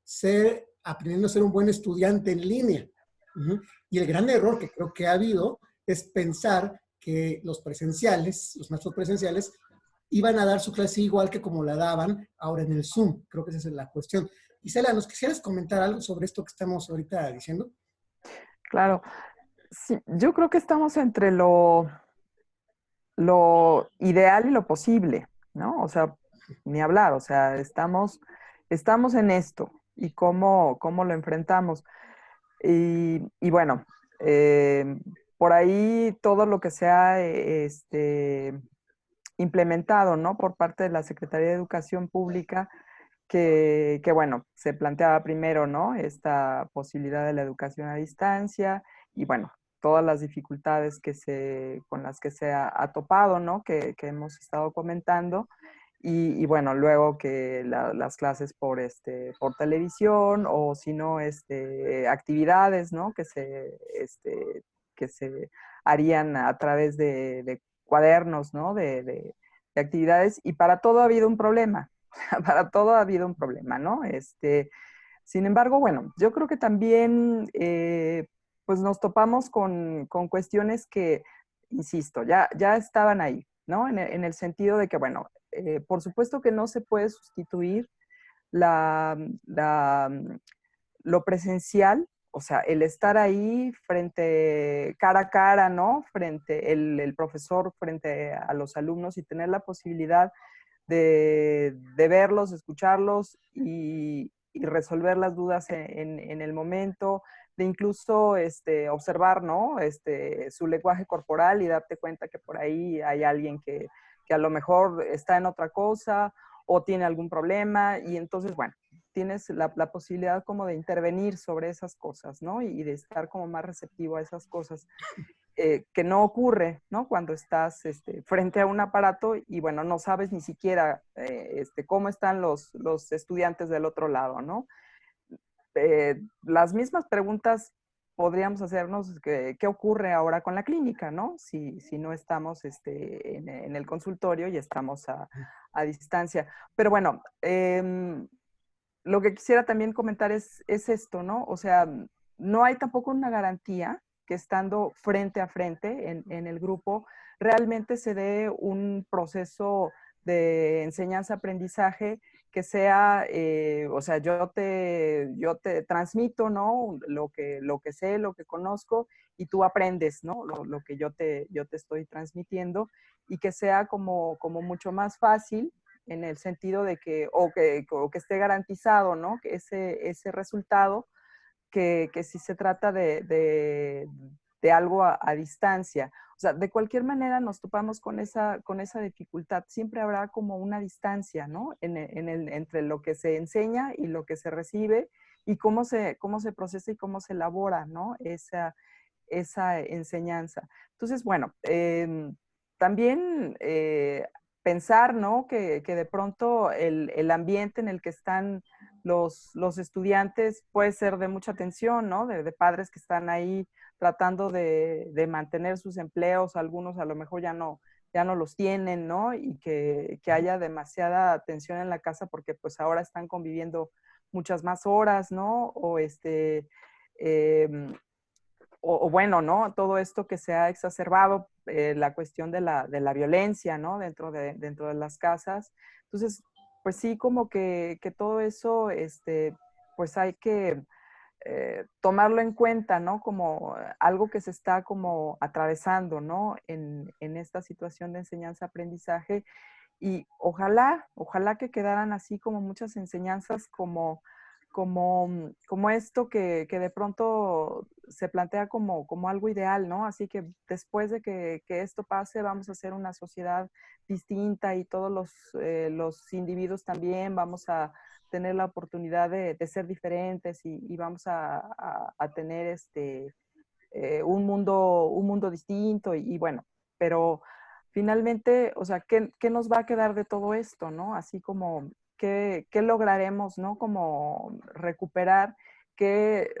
aprendiendo a ser un buen estudiante en línea. Y el gran error que creo que ha habido es pensar que los maestros presenciales, iban a dar su clase igual que como la daban ahora en el Zoom. Creo que esa es la cuestión. Isela, ¿nos quisieras comentar algo sobre esto que estamos ahorita diciendo? Claro. Sí, yo creo que estamos entre lo ideal y lo posible, ¿no? O sea, ni hablar, o sea, estamos en esto y cómo lo enfrentamos. Y bueno, por ahí todo lo que se ha implementado, ¿no? Por parte de la Secretaría de Educación Pública, que bueno, se planteaba primero, ¿no? Esta posibilidad de la educación a distancia y bueno, todas las dificultades con las que se ha topado, ¿no? Que hemos estado comentando. Y bueno, luego que las clases por televisión o si no, actividades, ¿no? Que se harían a través de cuadernos, ¿no? De actividades. Y para todo ha habido un problema. Para todo ha habido un problema, ¿no? Sin embargo, bueno, yo creo que también pues nos topamos con cuestiones que, insisto, ya estaban ahí, ¿no? En el sentido de que, bueno, por supuesto que no se puede sustituir la, la, lo presencial, o sea, el estar ahí cara a cara, ¿no? Frente el profesor frente a los alumnos y tener la posibilidad de verlos, escucharlos y resolver las dudas en el momento, de incluso observar, ¿no? Su lenguaje corporal y darte cuenta que por ahí hay alguien que a lo mejor está en otra cosa o tiene algún problema y entonces, bueno, tienes la posibilidad como de intervenir sobre esas cosas, ¿no? Y de estar como más receptivo a esas cosas. Que no ocurre, ¿no? Cuando estás frente a un aparato y, bueno, no sabes ni siquiera cómo están los estudiantes del otro lado, ¿no? Las mismas preguntas podríamos hacernos qué ocurre ahora con la clínica, ¿no? Si no estamos en el consultorio y estamos a distancia. Pero bueno, lo que quisiera también comentar es esto, ¿no? O sea, no hay tampoco una garantía que estando frente a frente en el grupo realmente se dé un proceso de enseñanza-aprendizaje que sea, o sea, yo te transmito, ¿no? Lo que sé, lo que conozco, y tú aprendes, ¿no? Lo que yo te estoy transmitiendo, y que sea como mucho más fácil en el sentido de que esté garantizado, ¿no? Que ese resultado, que si se trata de algo a distancia. O sea, de cualquier manera nos topamos con esa dificultad. Siempre habrá como una distancia, ¿no? Entre lo que se enseña y lo que se recibe, y cómo se procesa y cómo se elabora, ¿no? Esa enseñanza. Entonces, bueno, también pensar, ¿no? Que de pronto el ambiente en el que están los estudiantes puede ser de mucha tensión, ¿no? De padres que están ahí tratando de mantener sus empleos, algunos a lo mejor ya no los tienen, ¿no? Y que haya demasiada tensión en la casa porque pues ahora están conviviendo muchas más horas, ¿no? O bueno, ¿no? Todo esto que se ha exacerbado, la cuestión de la violencia, ¿no? Dentro de las casas. Entonces, pues sí, como que todo eso, pues hay que tomarlo en cuenta, ¿no? Como algo que se está como atravesando, ¿no? En esta situación de enseñanza-aprendizaje. Y ojalá que quedaran así como muchas enseñanzas como esto que de pronto se plantea como algo ideal, ¿no? Así que después de que esto pase, vamos a hacer una sociedad distinta y todos los individuos también vamos a tener la oportunidad de ser diferentes y vamos a tener un mundo distinto y bueno, pero finalmente, o sea, ¿qué nos va a quedar de todo esto, no? Así como, ¿qué lograremos, no? Como recuperar, ¿qué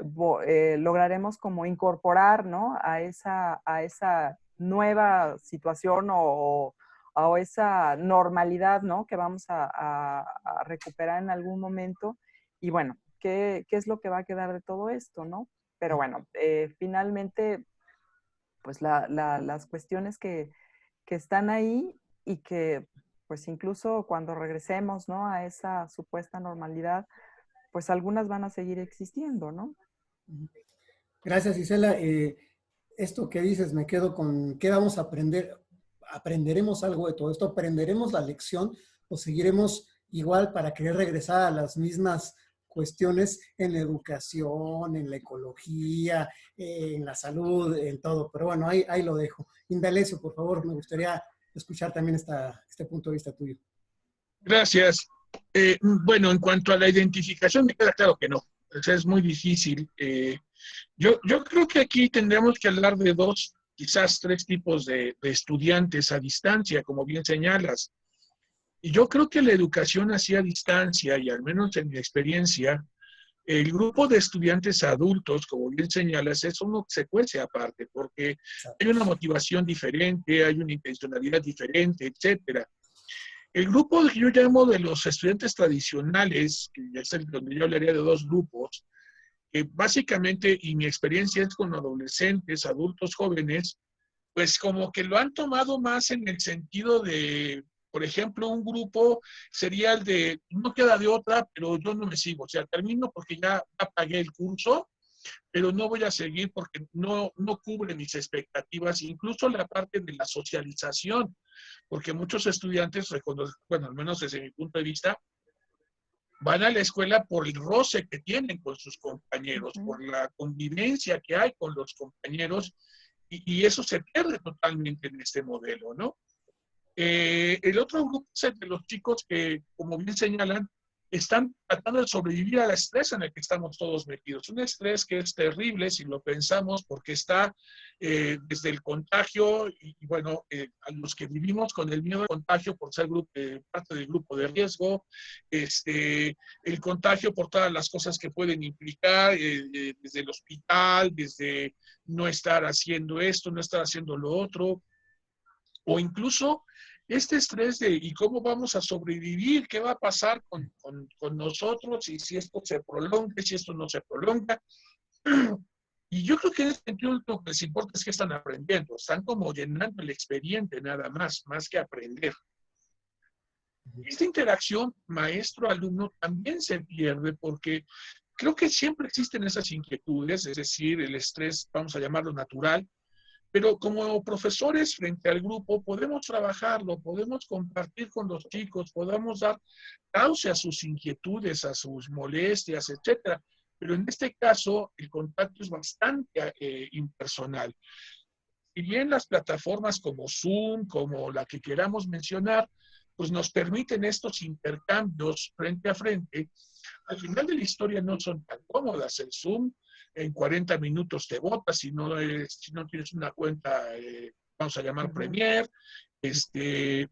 lograremos como incorporar, no? A esa nueva situación o esa normalidad, ¿no? Que vamos a recuperar en algún momento. Y bueno, ¿qué es lo que va a quedar de todo esto, no? Pero bueno, finalmente, pues las cuestiones que están ahí y que pues incluso cuando regresemos, ¿no? A esa supuesta normalidad, pues algunas van a seguir existiendo, ¿no? Gracias, Isela. Esto que dices, me quedo con, ¿qué vamos a aprender? ¿Aprenderemos algo de todo esto? ¿Aprenderemos la lección o seguiremos igual para querer regresar a las mismas cuestiones en la educación, en la ecología, en la salud, en todo? Pero bueno, ahí lo dejo. Indalecio, por favor, me gustaría escuchar también este punto de vista tuyo. Gracias. Bueno, en cuanto a la identificación, me queda claro que no. O sea, es muy difícil. Yo creo que aquí tendríamos que hablar de dos, quizás tres tipos de estudiantes a distancia, como bien señalas. Y yo creo que la educación así a distancia, y al menos en mi experiencia, el grupo de estudiantes adultos, como bien señalas, es uno que se cuece aparte, porque hay una motivación diferente, hay una intencionalidad diferente, etcétera. El grupo que yo llamo de los estudiantes tradicionales, que es el donde yo hablaría de dos grupos, que básicamente, y mi experiencia es con adolescentes, adultos jóvenes, pues como que lo han tomado más en el sentido de, por ejemplo, un grupo sería el de, no queda de otra, pero yo no me sigo, o sea, termino porque ya pagué el curso, pero no voy a seguir porque no cubre mis expectativas, incluso la parte de la socialización, porque muchos estudiantes, bueno, al menos desde mi punto de vista, van a la escuela por el roce que tienen con sus compañeros, por la convivencia que hay con los compañeros, y eso se pierde totalmente en este modelo, ¿no? El otro grupo es de los chicos que, como bien señalan, están tratando de sobrevivir al estrés en el que estamos todos metidos. Un estrés que es terrible si lo pensamos, porque está desde el contagio y bueno, a los que vivimos con el miedo al contagio por ser parte del grupo de riesgo, el contagio por todas las cosas que pueden implicar, desde el hospital, desde no estar haciendo esto, no estar haciendo lo otro, o incluso este estrés de ¿y cómo vamos a sobrevivir? ¿Qué va a pasar con nosotros? Y si esto se prolonga, si esto no se prolonga. Y yo creo que en este sentido lo que les importa es que están aprendiendo, están como llenando el expediente nada más que aprender. Esta interacción maestro-alumno también se pierde porque creo que siempre existen esas inquietudes, es decir, el estrés, vamos a llamarlo natural, pero como profesores frente al grupo podemos trabajarlo, podemos compartir con los chicos, podemos dar cauce a sus inquietudes, a sus molestias, etcétera. Pero en este caso el contacto es bastante impersonal. Y bien las plataformas como Zoom, como la que queramos mencionar, pues nos permiten estos intercambios frente a frente. Al final de la historia no son tan cómodas. El Zoom en 40 minutos te bota si no tienes una cuenta, vamos a llamar Premier,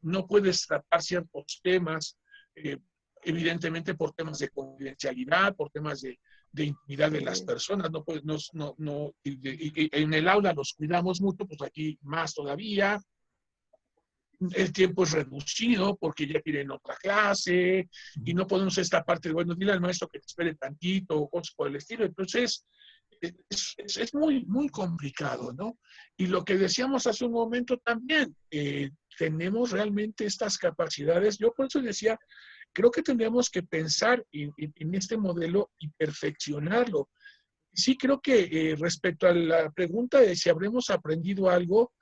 no puedes tratar ciertos temas, evidentemente por temas de confidencialidad, por temas de intimidad de las personas, no puedes, y en el aula los cuidamos mucho, pues aquí más todavía. El tiempo es reducido porque ya tienen otra clase y no podemos esta parte de, bueno, dile al maestro que te espere tantito o cosas por el estilo. Entonces, es muy, muy complicado, ¿no? Y lo que decíamos hace un momento también, tenemos realmente estas capacidades. Yo por eso decía, creo que tendríamos que pensar en este modelo y perfeccionarlo. Sí, creo que respecto a la pregunta de si habremos aprendido algo,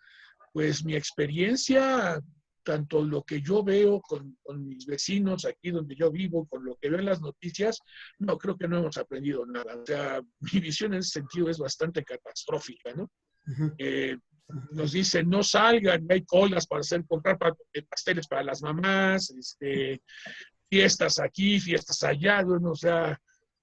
pues mi experiencia, tanto lo que yo veo con mis vecinos aquí donde yo vivo, con lo que veo en las noticias, no, creo que no hemos aprendido nada. O sea, mi visión en ese sentido es bastante catastrófica, ¿no? Nos dicen, no salgan, hay colas para comprar pasteles para las mamás, fiestas aquí, fiestas allá, bueno, o sea,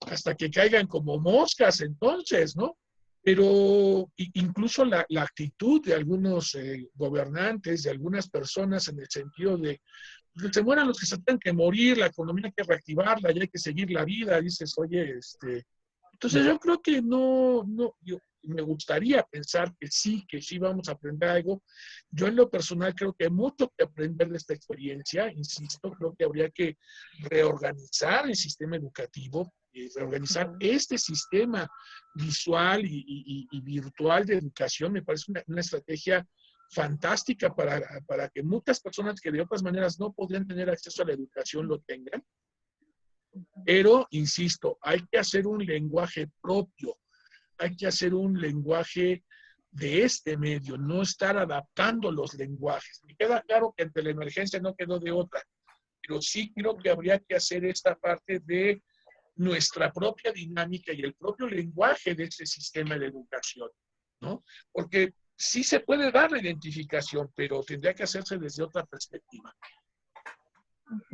hasta que caigan como moscas entonces, ¿no? Pero incluso la actitud de algunos gobernantes, de algunas personas en el sentido de que se mueran los que se tengan que morir, la economía hay que reactivarla, ya hay que seguir la vida, dices, oye, Entonces yo creo que yo me gustaría pensar que sí vamos a aprender algo. Yo en lo personal creo que hay mucho que aprender de esta experiencia, insisto, creo que habría que reorganizar el sistema educativo, reorganizar este sistema visual y virtual de educación. Me parece una estrategia fantástica para que muchas personas que de otras maneras no podrían tener acceso a la educación lo tengan. Pero, insisto, hay que hacer un lenguaje propio, hay que hacer un lenguaje de este medio, no estar adaptando los lenguajes. Me queda claro que ante la emergencia no quedó de otra, pero sí creo que habría que hacer esta parte de nuestra propia dinámica y el propio lenguaje de este sistema de educación, ¿no? Porque sí se puede dar la identificación, pero tendría que hacerse desde otra perspectiva.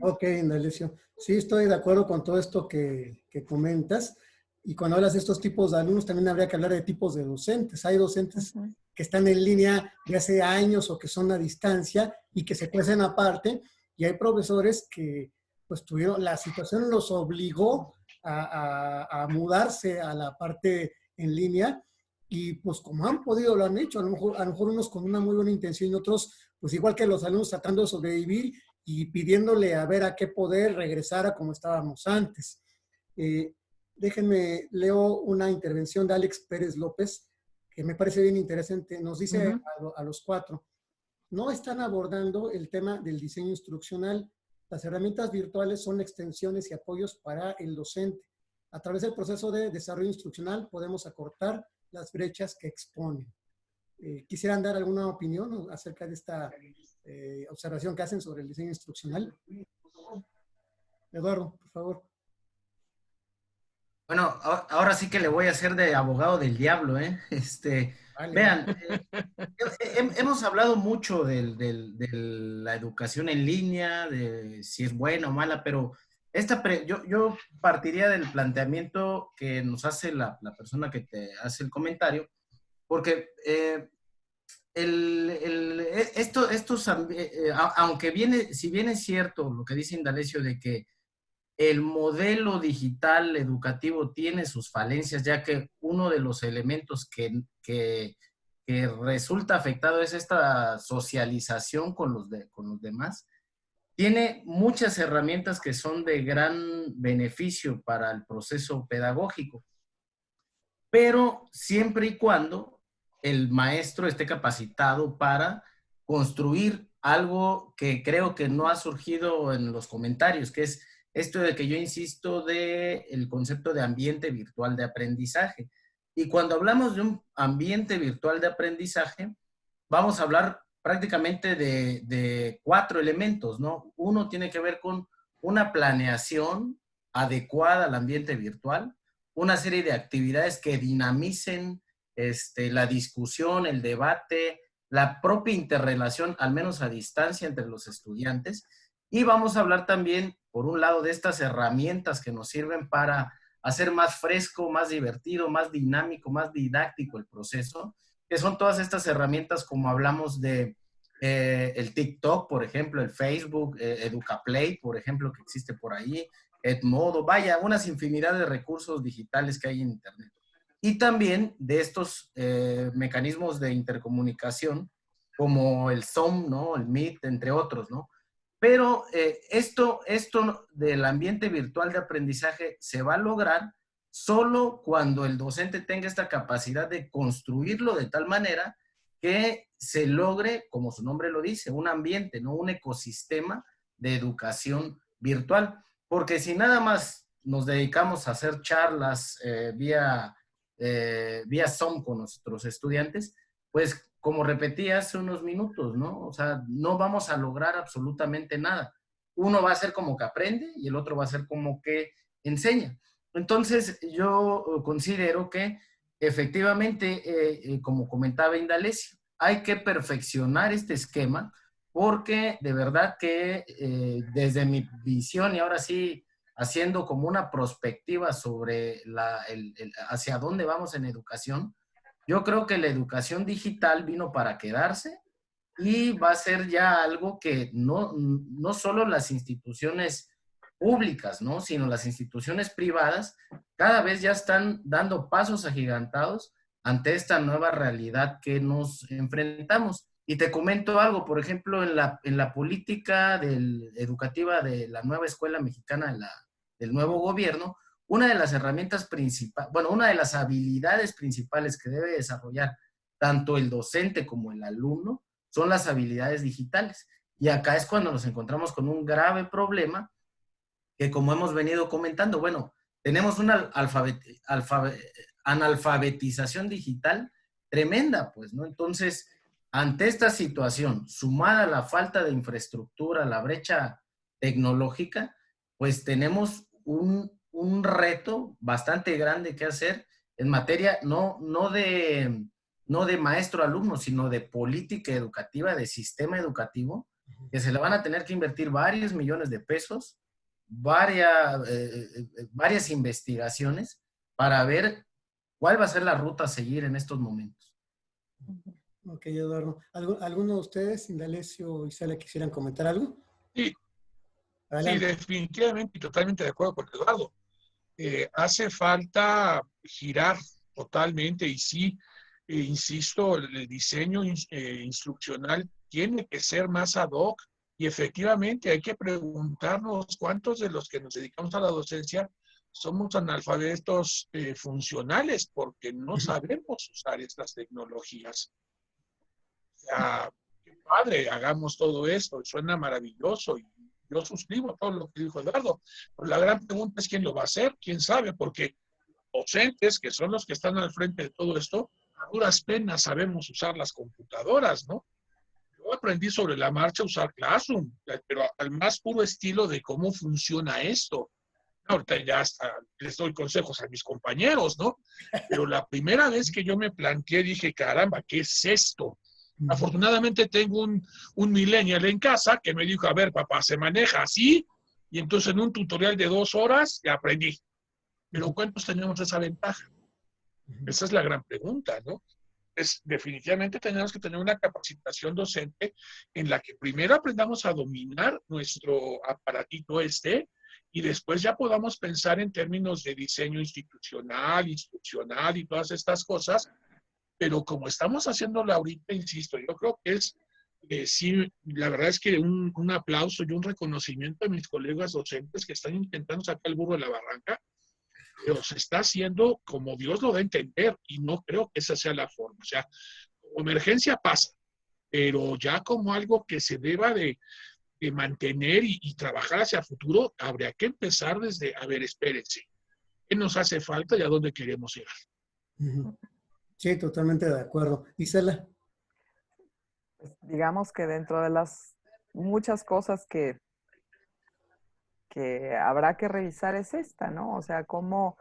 Ok, Indalecio. Sí, estoy de acuerdo con todo esto que comentas. Y cuando hablas de estos tipos de alumnos, también habría que hablar de tipos de docentes. Hay docentes que están en línea de hace años o que son a distancia y que se cuecen aparte. Y hay profesores que, pues, la situación los obligó a mudarse a la parte en línea. Y pues como han podido, lo han hecho. A lo mejor unos con una muy buena intención y otros, pues igual que los alumnos, tratando de sobrevivir y pidiéndole a ver a qué poder regresar a como estábamos antes. Déjenme, leo una intervención de Alex Pérez López, que me parece bien interesante. Nos dice a los cuatro, no están abordando el tema del diseño instruccional. Las herramientas virtuales son extensiones y apoyos para el docente. A través del proceso de desarrollo instruccional podemos acortar las brechas que exponen. ¿Quisieran dar alguna opinión acerca de esta observación que hacen sobre el diseño instruccional? Eduardo, por favor. Bueno, ahora sí que le voy a hacer de abogado del diablo, ¿eh? Vale, vale. Vean, hemos hablado mucho de la educación en línea, de si es buena o mala, pero yo partiría del planteamiento que nos hace la persona que te hace el comentario, porque aunque viene, si bien es cierto lo que dice Indalecio de que el modelo digital educativo tiene sus falencias, ya que uno de los elementos que resulta afectado es esta socialización con los demás. Tiene muchas herramientas que son de gran beneficio para el proceso pedagógico, pero siempre y cuando el maestro esté capacitado para construir algo que creo que no ha surgido en los comentarios, que es esto de que yo insisto de el concepto de ambiente virtual de aprendizaje. Y cuando hablamos de un ambiente virtual de aprendizaje, vamos a hablar prácticamente de 4 elementos, ¿no? Uno tiene que ver con una planeación adecuada al ambiente virtual, una serie de actividades que dinamicen la discusión, el debate, la propia interrelación, al menos a distancia, entre los estudiantes. Y vamos a hablar también, por un lado, de estas herramientas que nos sirven para hacer más fresco, más divertido, más dinámico, más didáctico el proceso, que son todas estas herramientas como hablamos de el TikTok, por ejemplo, el Facebook, EducaPlay, por ejemplo, que existe por ahí, Edmodo, vaya, unas infinidad de recursos digitales que hay en Internet. Y también de estos mecanismos de intercomunicación, como el Zoom, ¿no? El Meet, entre otros, ¿no? Pero esto del ambiente virtual de aprendizaje se va a lograr solo cuando el docente tenga esta capacidad de construirlo de tal manera que se logre, como su nombre lo dice, un ambiente, ¿no? Un ecosistema de educación virtual. Porque si nada más nos dedicamos a hacer charlas vía Zoom con nuestros estudiantes, pues como repetí hace unos minutos, ¿no? O sea, no vamos a lograr absolutamente nada. Uno va a ser como que aprende y el otro va a ser como que enseña. Entonces, yo considero que efectivamente, como comentaba Indalecio, hay que perfeccionar este esquema porque de verdad que desde mi visión y ahora sí haciendo como una prospectiva sobre hacia dónde vamos en educación, yo creo que la educación digital vino para quedarse y va a ser ya algo que no solo las instituciones públicas, ¿no? Sino las instituciones privadas cada vez ya están dando pasos agigantados ante esta nueva realidad que nos enfrentamos. Y te comento algo, por ejemplo, en la política educativa de la nueva escuela mexicana, del nuevo gobierno, una de las herramientas principales, bueno, una de las habilidades principales que debe desarrollar tanto el docente como el alumno son las habilidades digitales. Y acá es cuando nos encontramos con un grave problema que, como hemos venido comentando, bueno, tenemos una analfabetización digital tremenda, pues, ¿no? Entonces, ante esta situación, sumada a la falta de infraestructura, la brecha tecnológica, pues tenemos un reto bastante grande que hacer en materia no de maestro-alumno, sino de política educativa, de sistema educativo, que se le van a tener que invertir varios millones de pesos, varias investigaciones para ver cuál va a ser la ruta a seguir en estos momentos. Ok, Eduardo. ¿Alguno de ustedes, Indalecio y Isela, quisieran comentar algo? Sí, sí, Adelante. definitivamente y totalmente de acuerdo con Eduardo. Hace falta girar totalmente y sí, insisto, el diseño instruccional tiene que ser más ad hoc y efectivamente hay que preguntarnos cuántos de los que nos dedicamos a la docencia somos analfabetos funcionales porque no sabemos usar estas tecnologías. O sea, qué padre, hagamos todo esto, suena maravilloso y yo suscribo todo lo que dijo Eduardo. Pero la gran pregunta es quién lo va a hacer, quién sabe, porque docentes, que son los que están al frente de todo esto, a duras penas sabemos usar las computadoras, ¿no? Yo aprendí sobre la marcha a usar Classroom, pero al más puro estilo de cómo funciona esto. Ahorita ya hasta les doy consejos a mis compañeros, ¿no? Pero la primera vez que yo me planteé, dije, caramba, ¿qué es esto? Afortunadamente tengo un millennial en casa que me dijo, a ver, papá, se maneja así, y entonces en un tutorial de 2 horas ya aprendí. Pero ¿cuántos tenemos esa ventaja? Esa es la gran pregunta, ¿no? Definitivamente tenemos que tener una capacitación docente en la que primero aprendamos a dominar nuestro aparatito y después ya podamos pensar en términos de diseño institucional, instruccional y todas estas cosas. Pero como estamos haciéndolo ahorita, insisto, yo creo que sí, la verdad es que un aplauso y un reconocimiento a mis colegas docentes que están intentando sacar el burro de la barranca, pero se está haciendo como Dios lo da a entender y no creo que esa sea la forma. O sea, como emergencia pasa, pero ya como algo que se deba de mantener y trabajar hacia el futuro, habría que empezar desde, a ver, espérense, ¿qué nos hace falta y a dónde queremos llegar? Sí, totalmente de acuerdo. Isela. Pues digamos que dentro de las muchas cosas que habrá que revisar es esta, ¿no? O sea, cómo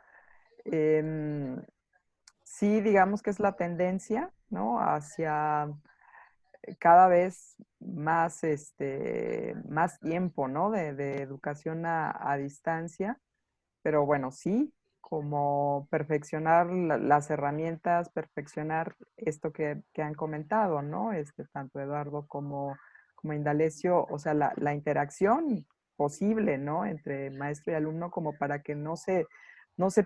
sí, digamos que es la tendencia, ¿no? Hacia cada vez más, más tiempo, ¿no? De educación a distancia, pero bueno, sí, como perfeccionar las herramientas, perfeccionar esto que han comentado, ¿no? Tanto Eduardo como Indalecio, o sea, la interacción posible, ¿no? Entre maestro y alumno, como para que no se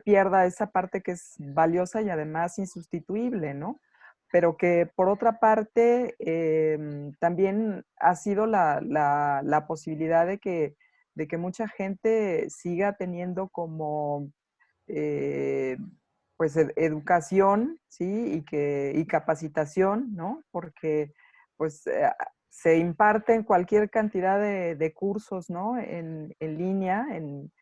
pierda esa parte que es valiosa y además insustituible, ¿no? Pero que por otra parte también ha sido la posibilidad de que mucha gente siga teniendo como pues educación, ¿sí? Y capacitación, ¿no? Porque pues se imparten cualquier cantidad de cursos, ¿no? En línea, en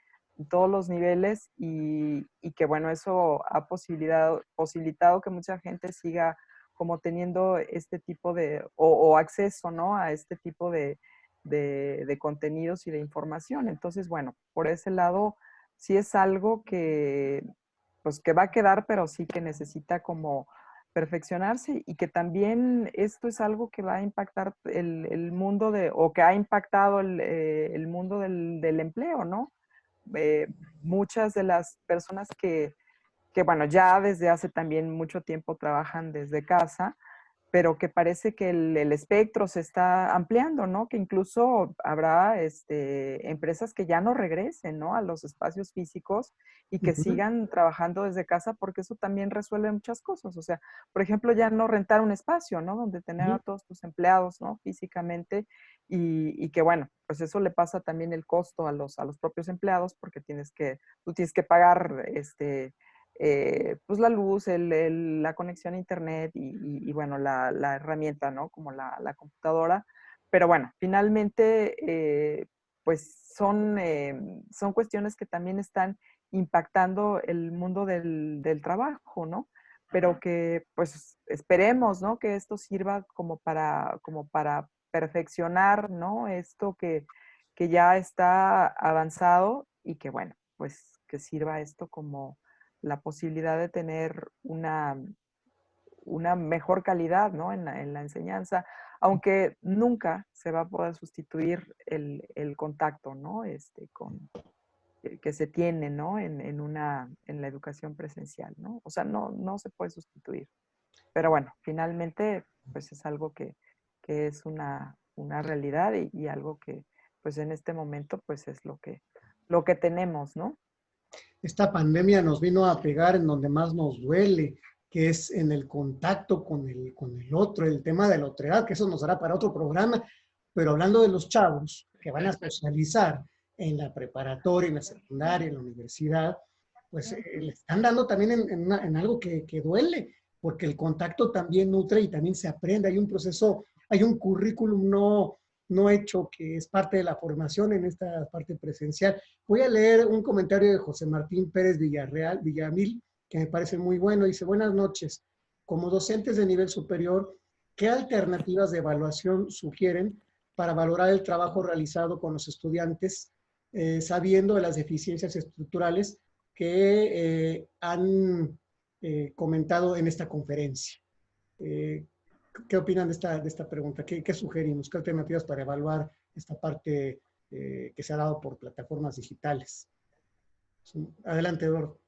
todos los niveles y que bueno, eso ha posibilitado que mucha gente siga como teniendo este tipo o acceso, ¿no? A este tipo de contenidos y de información. Entonces, bueno, por ese lado, sí es algo pues que va a quedar, pero sí que necesita como perfeccionarse y que también esto es algo que va a impactar el mundo o que ha impactado el mundo del empleo, ¿no? Muchas de las personas bueno, ya desde hace también mucho tiempo trabajan desde casa, pero que parece que el espectro se está ampliando, ¿no? Que incluso habrá empresas que ya no regresen, ¿no? A los espacios físicos y que sigan trabajando desde casa porque eso también resuelve muchas cosas. O sea, por ejemplo, ya no rentar un espacio, ¿no? Donde tener a todos tus empleados, ¿no? Físicamente y que, bueno, pues eso le pasa también el costo a los propios empleados porque tú tienes que pagar, pues la luz, la conexión a internet y bueno, la herramienta, ¿no? Como la computadora. Pero bueno, finalmente, pues son cuestiones que también están impactando el mundo del trabajo, ¿no? Pero que pues esperemos, ¿no? Que esto sirva como para perfeccionar, ¿no? Esto que ya está avanzado y que bueno, pues que sirva esto como la posibilidad de tener una mejor calidad, ¿no? En la enseñanza, aunque nunca se va a poder sustituir el contacto, ¿no? Que se tiene, ¿no? En la educación presencial, ¿no? O sea, no se puede sustituir. Pero bueno, finalmente, pues es algo que es una realidad y algo que, pues en este momento, pues es lo que tenemos, ¿no? Esta pandemia nos vino a pegar en donde más nos duele, que es en el contacto con el otro, el tema de la otredad, que eso nos dará para otro programa, pero hablando de los chavos que van a socializar en la preparatoria, en la secundaria, en la universidad, pues le están dando también en algo que duele, porque el contacto también nutre y también se aprende, hay un proceso, hay un currículum no hecho que es parte de la formación en esta parte presencial. Voy a leer un comentario de José Martín Pérez Villamil, que me parece muy bueno. Dice, buenas noches. Como docentes de nivel superior, ¿qué alternativas de evaluación sugieren para valorar el trabajo realizado con los estudiantes sabiendo de las deficiencias estructurales que han comentado en esta conferencia. ¿Qué opinan de esta pregunta? ¿Qué sugerimos? ¿Qué alternativas para evaluar esta parte que se ha dado por plataformas digitales? Adelante, Eduardo.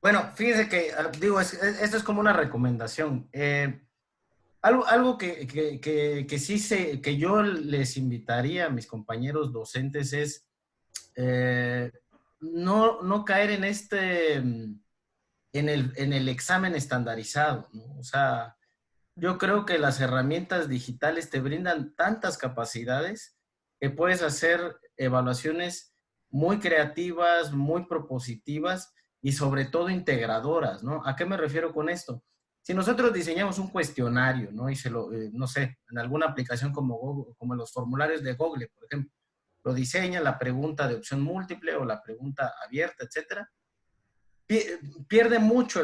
Bueno, fíjense que, digo, esto es como una recomendación. Algo que sí sé, que yo les invitaría a mis compañeros docentes es no caer en en el examen estandarizado, ¿no? O sea, yo creo que las herramientas digitales te brindan tantas capacidades que puedes hacer evaluaciones muy creativas, muy propositivas y sobre todo integradoras, ¿no? ¿A qué me refiero con esto? Si nosotros diseñamos un cuestionario, ¿no? Y no sé, en alguna aplicación como los formularios de Google, por ejemplo, lo diseña la pregunta de opción múltiple o la pregunta abierta, etcétera, pierde mucho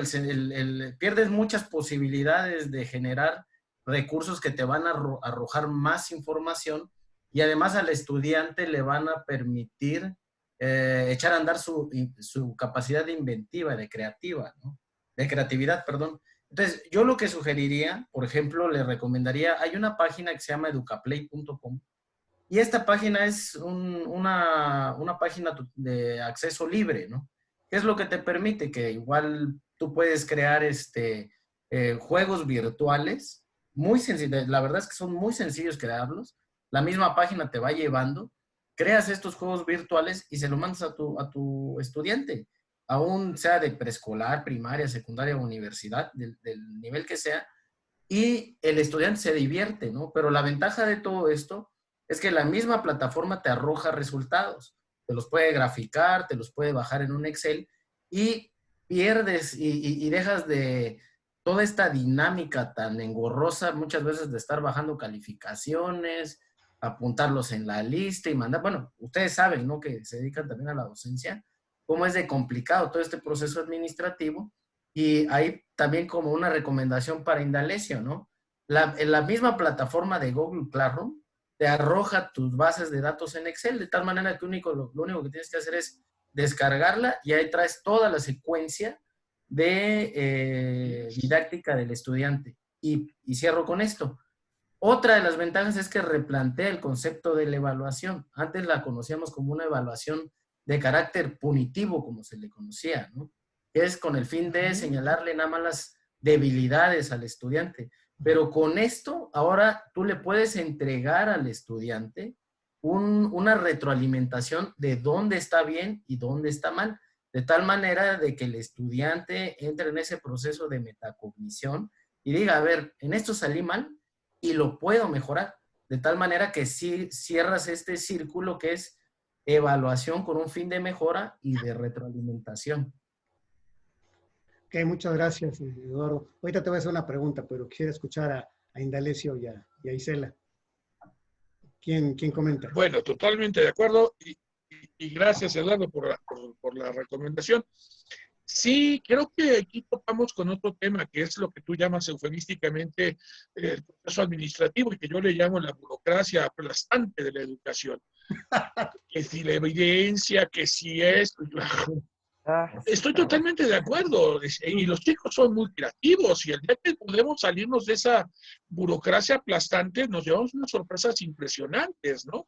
pierdes muchas posibilidades de generar recursos que te van a arrojar más información y además al estudiante le van a permitir echar a andar su capacidad de inventiva, de creatividad, perdón. Entonces, yo lo que sugeriría, por ejemplo, le recomendaría, hay una página que se llama educaplay.com y esta página es una página de acceso libre, ¿no? ¿Qué es lo que te permite? Que igual tú puedes crear juegos virtuales, muy sencillos, la verdad es que son muy sencillos crearlos, la misma página te va llevando, creas estos juegos virtuales y se lo mandas a tu estudiante, aún sea de preescolar, primaria, secundaria o universidad, del nivel que sea, y el estudiante se divierte, ¿no? Pero la ventaja de todo esto es que la misma plataforma te arroja resultados, te los puede graficar, te los puede bajar en un Excel y pierdes y dejas de toda esta dinámica tan engorrosa muchas veces de estar bajando calificaciones, apuntarlos en la lista y mandar, bueno, ustedes saben, ¿no? Que se dedican también a la docencia, cómo es de complicado todo este proceso administrativo y hay también como una recomendación para Indalecio, ¿no? En la misma plataforma de Google Classroom te arroja tus bases de datos en Excel, de tal manera que lo único que tienes que hacer es descargarla y ahí traes toda la secuencia de didáctica del estudiante. Y cierro con esto. Otra de las ventajas es que replantea el concepto de la evaluación. Antes la conocíamos como una evaluación de carácter punitivo, como se le conocía, ¿no? Que es con el fin de señalarle nada más las debilidades al estudiante. Pero con esto, ahora tú le puedes entregar al estudiante una retroalimentación de dónde está bien y dónde está mal, de tal manera de que el estudiante entre en ese proceso de metacognición y diga, a ver, en esto salí mal y lo puedo mejorar, de tal manera que sí cierras este círculo que es evaluación con un fin de mejora y de retroalimentación. Ok, muchas gracias, Eduardo. Ahorita te voy a hacer una pregunta, pero quisiera escuchar a Indalecio y a Isela. ¿Quién comenta? Bueno, totalmente de acuerdo y gracias, Eduardo, por la recomendación. Sí, creo que aquí topamos con otro tema, que es lo que tú llamas eufemísticamente el proceso administrativo y que yo le llamo la burocracia aplastante de la educación. Que si la evidencia, que si es... Estoy totalmente de acuerdo. Y los chicos son muy creativos y el día que podemos salirnos de esa burocracia aplastante nos llevamos unas sorpresas impresionantes, ¿no?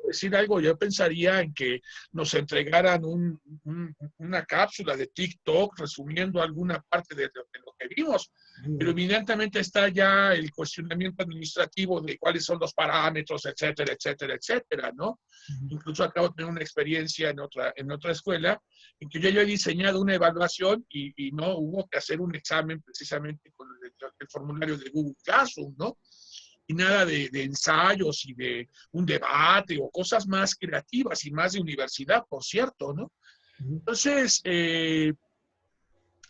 Decir algo, yo pensaría en que nos entregaran una cápsula de TikTok resumiendo alguna parte de lo que vimos, pero evidentemente está ya el cuestionamiento administrativo de cuáles son los parámetros, etcétera, etcétera, etcétera, ¿no? Incluso acabo de tener una experiencia en otra escuela en que yo he diseñado una evaluación y no hubo que hacer un examen precisamente con el formulario de Google Classroom, ¿no? Y nada de ensayos y de un debate o cosas más creativas y más de universidad, por cierto, ¿no? Entonces,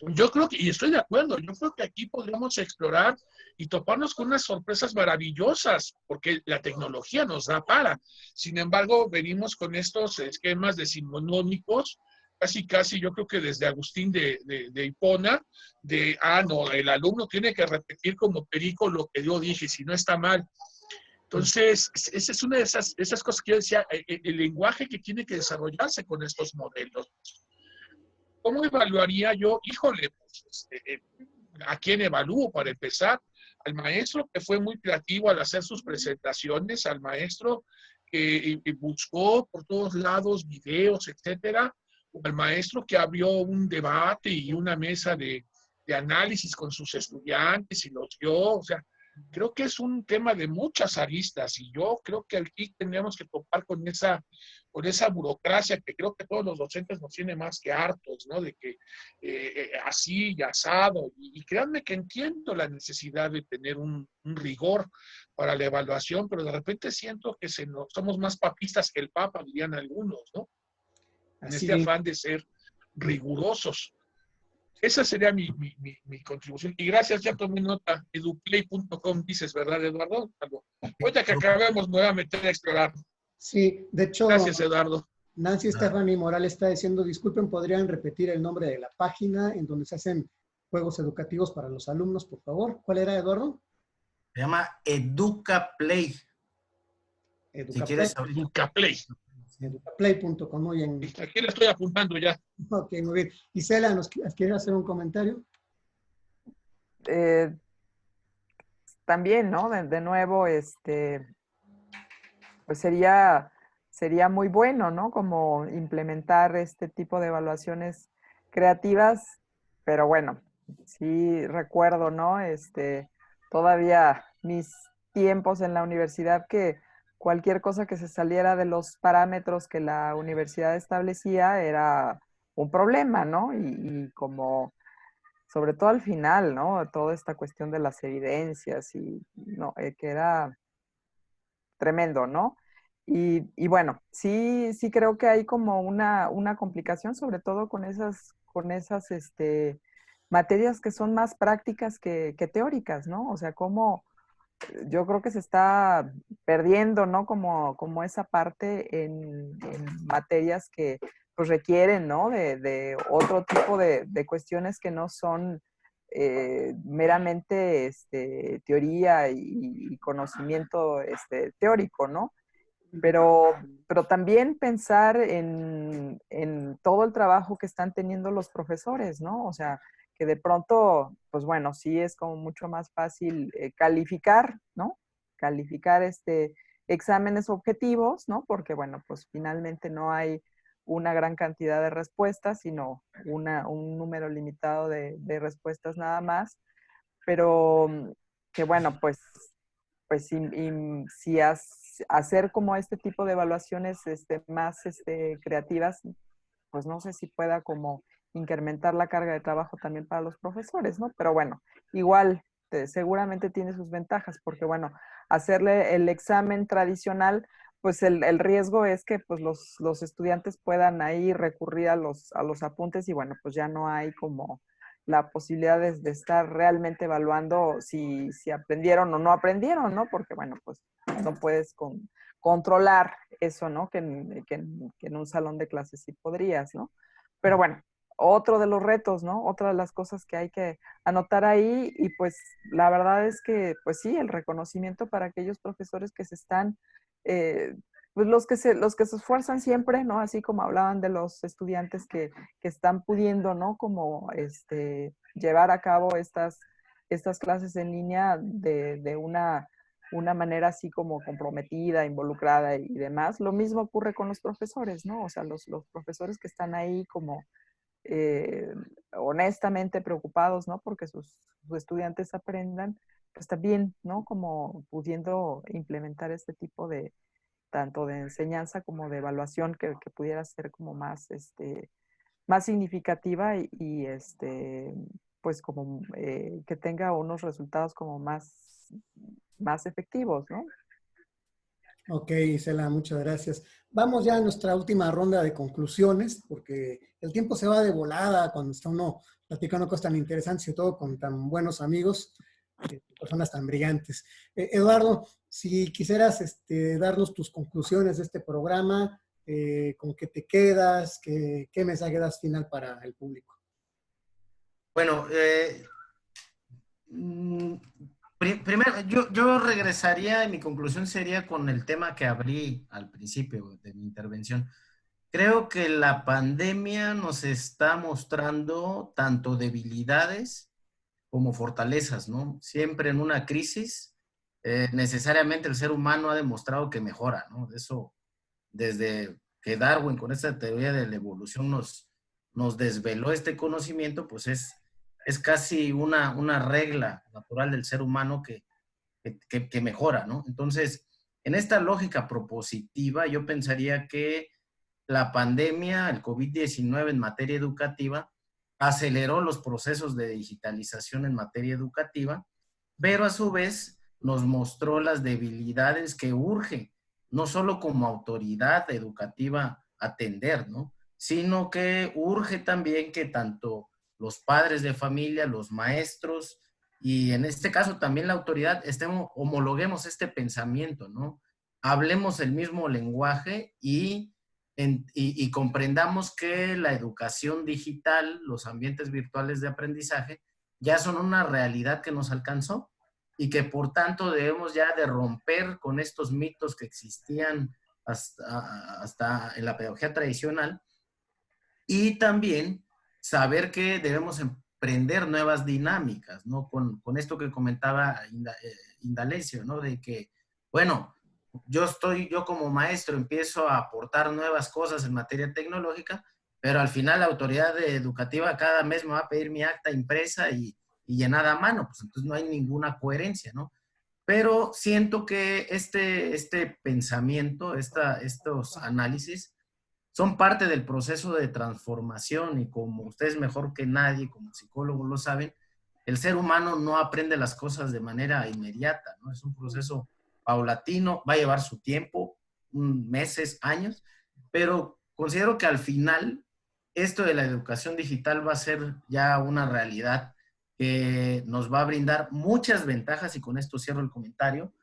yo creo que, y estoy de acuerdo, yo creo que aquí podríamos explorar y toparnos con unas sorpresas maravillosas, porque la tecnología nos da para. Sin embargo, venimos con estos esquemas decimonómicos, casi yo creo que desde Agustín de Hipona, no, el alumno tiene que repetir como perico lo que yo dije, si no está mal. Entonces, esa es una de esas cosas que yo decía, el lenguaje que tiene que desarrollarse con estos modelos. ¿Cómo evaluaría yo? Híjole, pues, ¿a quién evalúo para empezar? Al maestro que fue muy creativo al hacer sus presentaciones, al maestro que buscó por todos lados videos, etcétera, o al maestro que abrió un debate y una mesa de análisis con sus estudiantes y los dio. O sea, creo que es un tema de muchas aristas y yo creo que aquí tendríamos que topar con esa burocracia que creo que todos los docentes nos tiene más que hartos, ¿no? De que así y asado. Y créanme que entiendo la necesidad de tener un rigor para la evaluación, pero de repente siento que somos más papistas que el Papa, dirían algunos, ¿no? En Así este es. afán de ser rigurosos. Esa sería mi contribución. Y gracias, ya tomé nota. Eduplay.com dices, ¿verdad, Eduardo? Ahorita que acabemos, me voy a meter a explorar. Sí, de hecho, Gracias, Eduardo. Nancy Stephanie Morales está diciendo, disculpen, ¿podrían repetir el nombre de la página en donde se hacen juegos educativos para los alumnos, por favor? ¿Cuál era, Eduardo? Se llama EducaPlay. Si Educaplay. quieres abrir. EducaPlay. Educaplay.com, muy bien. Aquí la estoy apuntando ya. Ok, muy bien. Gisela, ¿nos quieres hacer un comentario? También, ¿no? De nuevo, pues sería muy bueno, ¿no? Como implementar este tipo de evaluaciones creativas, pero bueno, sí recuerdo, ¿no? Todavía mis tiempos en la universidad que cualquier cosa que se saliera de los parámetros que la universidad establecía era un problema, ¿no? Y como, sobre todo al final, ¿no? Toda esta cuestión de las evidencias y, no, que era tremendo, ¿no? Y bueno, sí creo que hay como una complicación, sobre todo con esas materias que son más prácticas que teóricas, ¿no? O sea, como yo creo que se está perdiendo, ¿no? Como esa parte en materias que pues requieren, ¿no? De otro tipo de cuestiones que no son meramente teoría y conocimiento teórico, ¿no? Pero también pensar en todo el trabajo que están teniendo los profesores, ¿no? O sea, que de pronto, pues bueno, sí es como mucho más fácil calificar, ¿no? Calificar exámenes objetivos, ¿no? Porque, bueno, pues finalmente no hay una gran cantidad de respuestas, sino un número limitado de respuestas nada más. Pero que, bueno, pues si hacer como este tipo de evaluaciones más creativas, pues no sé si pueda como incrementar la carga de trabajo también para los profesores, ¿no? Pero bueno, igual seguramente tiene sus ventajas, porque bueno, hacerle el examen tradicional, pues el riesgo es que pues los estudiantes puedan ahí recurrir a los apuntes y bueno, pues ya no hay como la posibilidad de estar realmente evaluando si aprendieron o no aprendieron, ¿no? Porque bueno, pues no puedes controlar eso, ¿no? Que en un salón de clases sí podrías, ¿no? Pero bueno, otro de los retos, ¿no? Otra de las cosas que hay que anotar ahí y pues la verdad es que, pues sí, el reconocimiento para aquellos profesores que se están, pues los que se esfuerzan siempre, ¿no? Así como hablaban de los estudiantes que están pudiendo, ¿no? Como llevar a cabo estas clases en línea de una manera así como comprometida, involucrada y demás. Lo mismo ocurre con los profesores, ¿no? O sea, los profesores que están ahí como honestamente preocupados, ¿no? Porque sus estudiantes aprendan, pues también, ¿no? Como pudiendo implementar este tipo de, tanto de enseñanza como de evaluación que pudiera ser como más, más significativa y pues como que tenga unos resultados como más efectivos, ¿no? Ok, Isela, muchas gracias. Vamos ya a nuestra última ronda de conclusiones, porque el tiempo se va de volada cuando está uno platicando cosas tan interesantes y todo con tan buenos amigos, personas tan brillantes. Eduardo, si quisieras darnos tus conclusiones de este programa, con qué te quedas, qué mensaje das final para el público. Bueno, Primero, yo regresaría y mi conclusión sería con el tema que abrí al principio de mi intervención. Creo que la pandemia nos está mostrando tanto debilidades como fortalezas, ¿no? Siempre en una crisis, necesariamente el ser humano ha demostrado que mejora, ¿no? Eso, desde que Darwin con esta teoría de la evolución nos desveló este conocimiento, pues es casi una regla natural del ser humano que mejora, ¿no? Entonces, en esta lógica propositiva, yo pensaría que la pandemia, el COVID-19 en materia educativa, aceleró los procesos de digitalización en materia educativa, pero a su vez nos mostró las debilidades que urge, no solo como autoridad educativa atender, ¿no? Sino que urge también que tanto los padres de familia, los maestros y en este caso también la autoridad homologuemos este pensamiento, ¿no? Hablemos el mismo lenguaje y comprendamos que la educación digital, los ambientes virtuales de aprendizaje, ya son una realidad que nos alcanzó y que por tanto debemos ya de romper con estos mitos que existían hasta en la pedagogía tradicional y también saber que debemos emprender nuevas dinámicas, ¿no? Con esto que comentaba Indalecio, ¿no? De que, bueno, yo como maestro empiezo a aportar nuevas cosas en materia tecnológica, pero al final la autoridad educativa cada mes me va a pedir mi acta impresa y llenada a mano, pues entonces no hay ninguna coherencia, ¿no? Pero siento que este pensamiento, estos análisis, son parte del proceso de transformación y como ustedes mejor que nadie, como psicólogos lo saben, el ser humano no aprende las cosas de manera inmediata, ¿no? Es un proceso paulatino, va a llevar su tiempo, meses, años, pero considero que al final esto de la educación digital va a ser ya una realidad que nos va a brindar muchas ventajas y con esto cierro el comentario,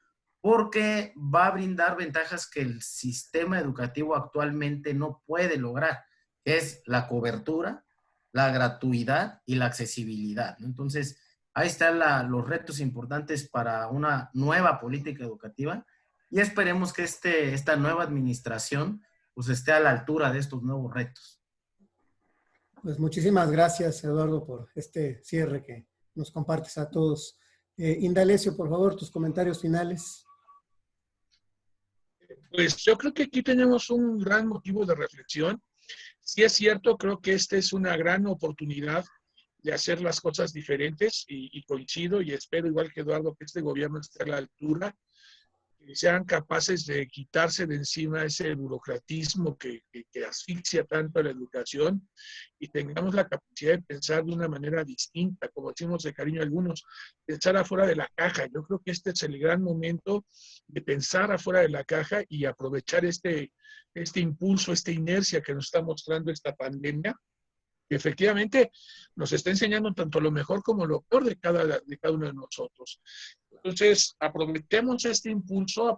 porque va a brindar ventajas que el sistema educativo actualmente no puede lograr, que es la cobertura, la gratuidad y la accesibilidad, ¿no? Entonces, ahí están los retos importantes para una nueva política educativa y esperemos que esta nueva administración pues esté a la altura de estos nuevos retos. Pues muchísimas gracias, Eduardo, por este cierre que nos compartes a todos. Indalecio, por favor, tus comentarios finales. Pues yo creo que aquí tenemos un gran motivo de reflexión. Sí es cierto, creo que esta es una gran oportunidad de hacer las cosas diferentes y coincido y espero, igual que Eduardo, que este gobierno esté a la altura, que sean capaces de quitarse de encima ese burocratismo que asfixia tanto a la educación y tengamos la capacidad de pensar de una manera distinta, como decimos de cariño algunos, pensar afuera de la caja. Yo creo que este es el gran momento de pensar afuera de la caja y aprovechar este impulso, esta inercia que nos está mostrando esta pandemia, que efectivamente nos está enseñando tanto lo mejor como lo peor de cada uno de nosotros. Entonces, aprovechemos este impulso,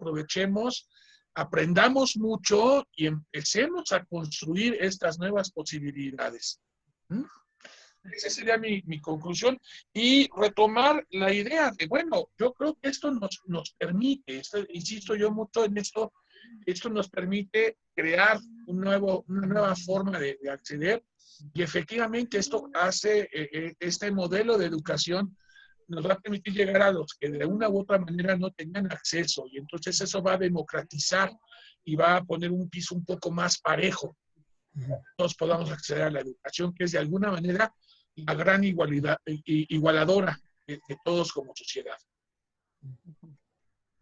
aprendamos mucho y empecemos a construir estas nuevas posibilidades. Esa sería mi conclusión. Y retomar la idea de, bueno, yo creo que esto nos permite, insisto yo mucho en esto nos permite crear una nueva forma de acceder y efectivamente esto hace, este modelo de educación nos va a permitir llegar a los que de una u otra manera no tengan acceso y entonces eso va a democratizar y va a poner un piso un poco más parejo. Todos podamos acceder a la educación, que es de alguna manera la gran igualadora de todos como sociedad.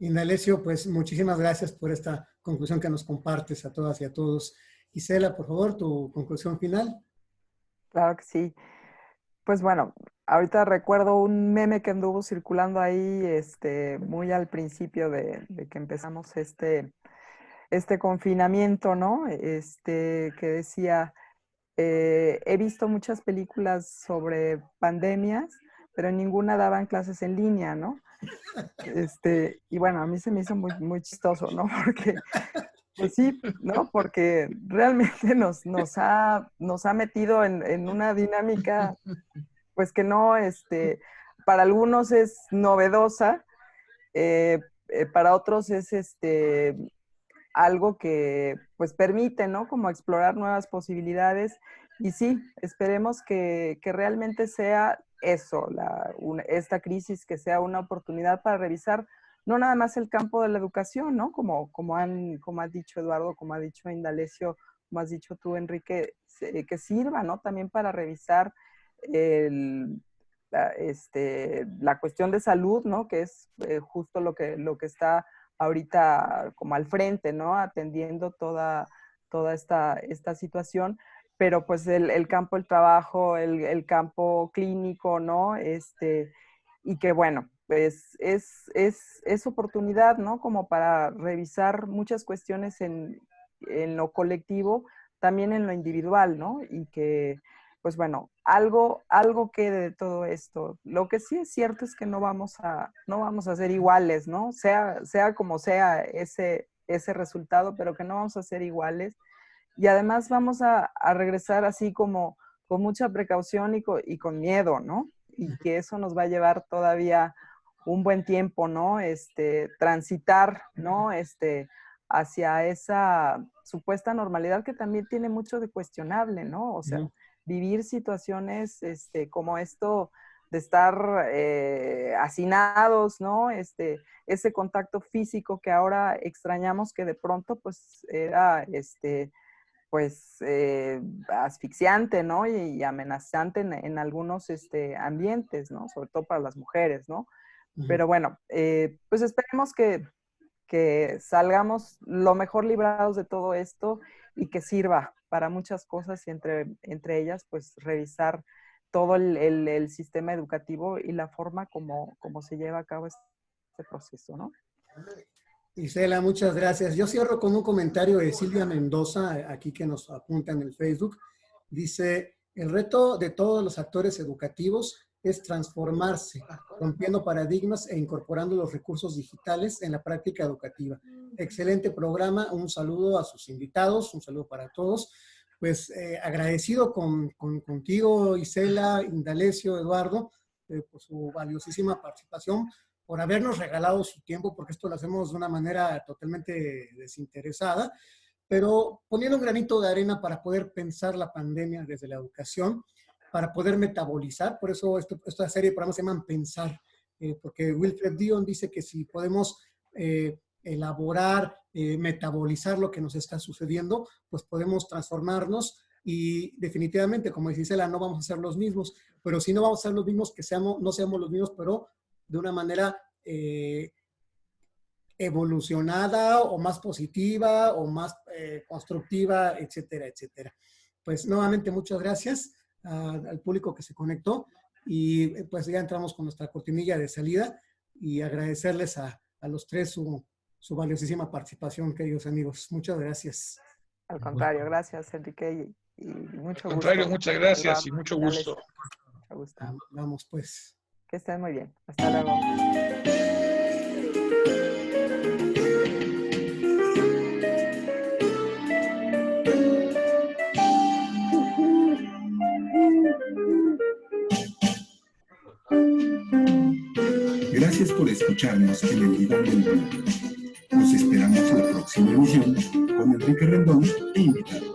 Indalecio, pues muchísimas gracias por esta conclusión que nos compartes a todas y a todos. Isela, por favor, tu conclusión final. Claro que sí. Pues bueno, ahorita recuerdo un meme que anduvo circulando ahí muy al principio de que empezamos este confinamiento, ¿no? Que decía, he visto muchas películas sobre pandemias, pero en ninguna daban clases en línea, ¿no? Y bueno, a mí se me hizo muy, muy chistoso, ¿no? Porque, pues sí, ¿no? Porque realmente nos ha metido en una dinámica, pues que no, para algunos es novedosa, para otros es algo que pues permite, ¿no? Como explorar nuevas posibilidades. Y sí, esperemos que realmente sea eso, esta crisis, que sea una oportunidad para revisar no nada más el campo de la educación, ¿no? Como ha dicho Eduardo, como ha dicho Indalecio, como has dicho tú, Enrique, que sirva, ¿no? También para revisar la cuestión de salud, ¿no? Que es justo lo que está ahorita como al frente, ¿no? Atendiendo toda esta situación, pero pues el campo del trabajo, el campo clínico, ¿no? Y que bueno, pues es oportunidad, ¿no? Como para revisar muchas cuestiones en lo colectivo, también en lo individual, ¿no? Y que, pues bueno, algo quede de todo esto. Lo que sí es cierto es que no vamos a ser iguales, ¿no? Sea como sea ese resultado, pero que no vamos a ser iguales. Y además vamos a regresar así como con mucha precaución y con miedo, ¿no? Y que eso nos va a llevar todavía un buen tiempo, ¿no? Transitar, ¿no? Hacia esa supuesta normalidad que también tiene mucho de cuestionable, ¿no? O sea, vivir situaciones como esto de estar hacinados, ¿no? Ese contacto físico que ahora extrañamos, que de pronto pues era pues asfixiante, ¿no? Y amenazante en algunos ambientes, ¿no? Sobre todo para las mujeres, ¿no? Pero bueno, pues esperemos que salgamos lo mejor librados de todo esto y que sirva para muchas cosas, y entre ellas, pues revisar todo el sistema educativo y la forma como se lleva a cabo este proceso, ¿no? Isela, muchas gracias. Yo cierro con un comentario de Silvia Mendoza, aquí que nos apunta en el Facebook. Dice, el reto de todos los actores educativos es transformarse, rompiendo paradigmas e incorporando los recursos digitales en la práctica educativa. Excelente programa, un saludo a sus invitados, un saludo para todos. Pues agradecido contigo, Isela, Indalecio, Eduardo, por su valiosísima participación, por habernos regalado su tiempo, porque esto lo hacemos de una manera totalmente desinteresada, pero poniendo un granito de arena para poder pensar la pandemia desde la educación, para poder metabolizar. Por eso esta serie de programas se llaman Pensar, porque Wilfred Dion dice que si podemos elaborar, metabolizar lo que nos está sucediendo, pues podemos transformarnos y definitivamente, como dice Isela, no vamos a ser los mismos, pero si no vamos a ser los mismos, no seamos los mismos, pero de una manera evolucionada o más positiva o más constructiva, etcétera, etcétera. Pues nuevamente muchas gracias al público que se conectó y pues ya entramos con nuestra cortinilla de salida y agradecerles a los tres su valiosísima participación, queridos amigos. Muchas gracias. Al contrario, gracias, Enrique, y mucho gusto. Al contrario, muchas gracias y mucho gusto. Mucho gusto. Vamos pues. Que estén muy bien. Hasta luego. Gracias por escucharnos en el Diván del Mundo. Nos esperamos en la próxima emisión con Enrique Rendón e invitados.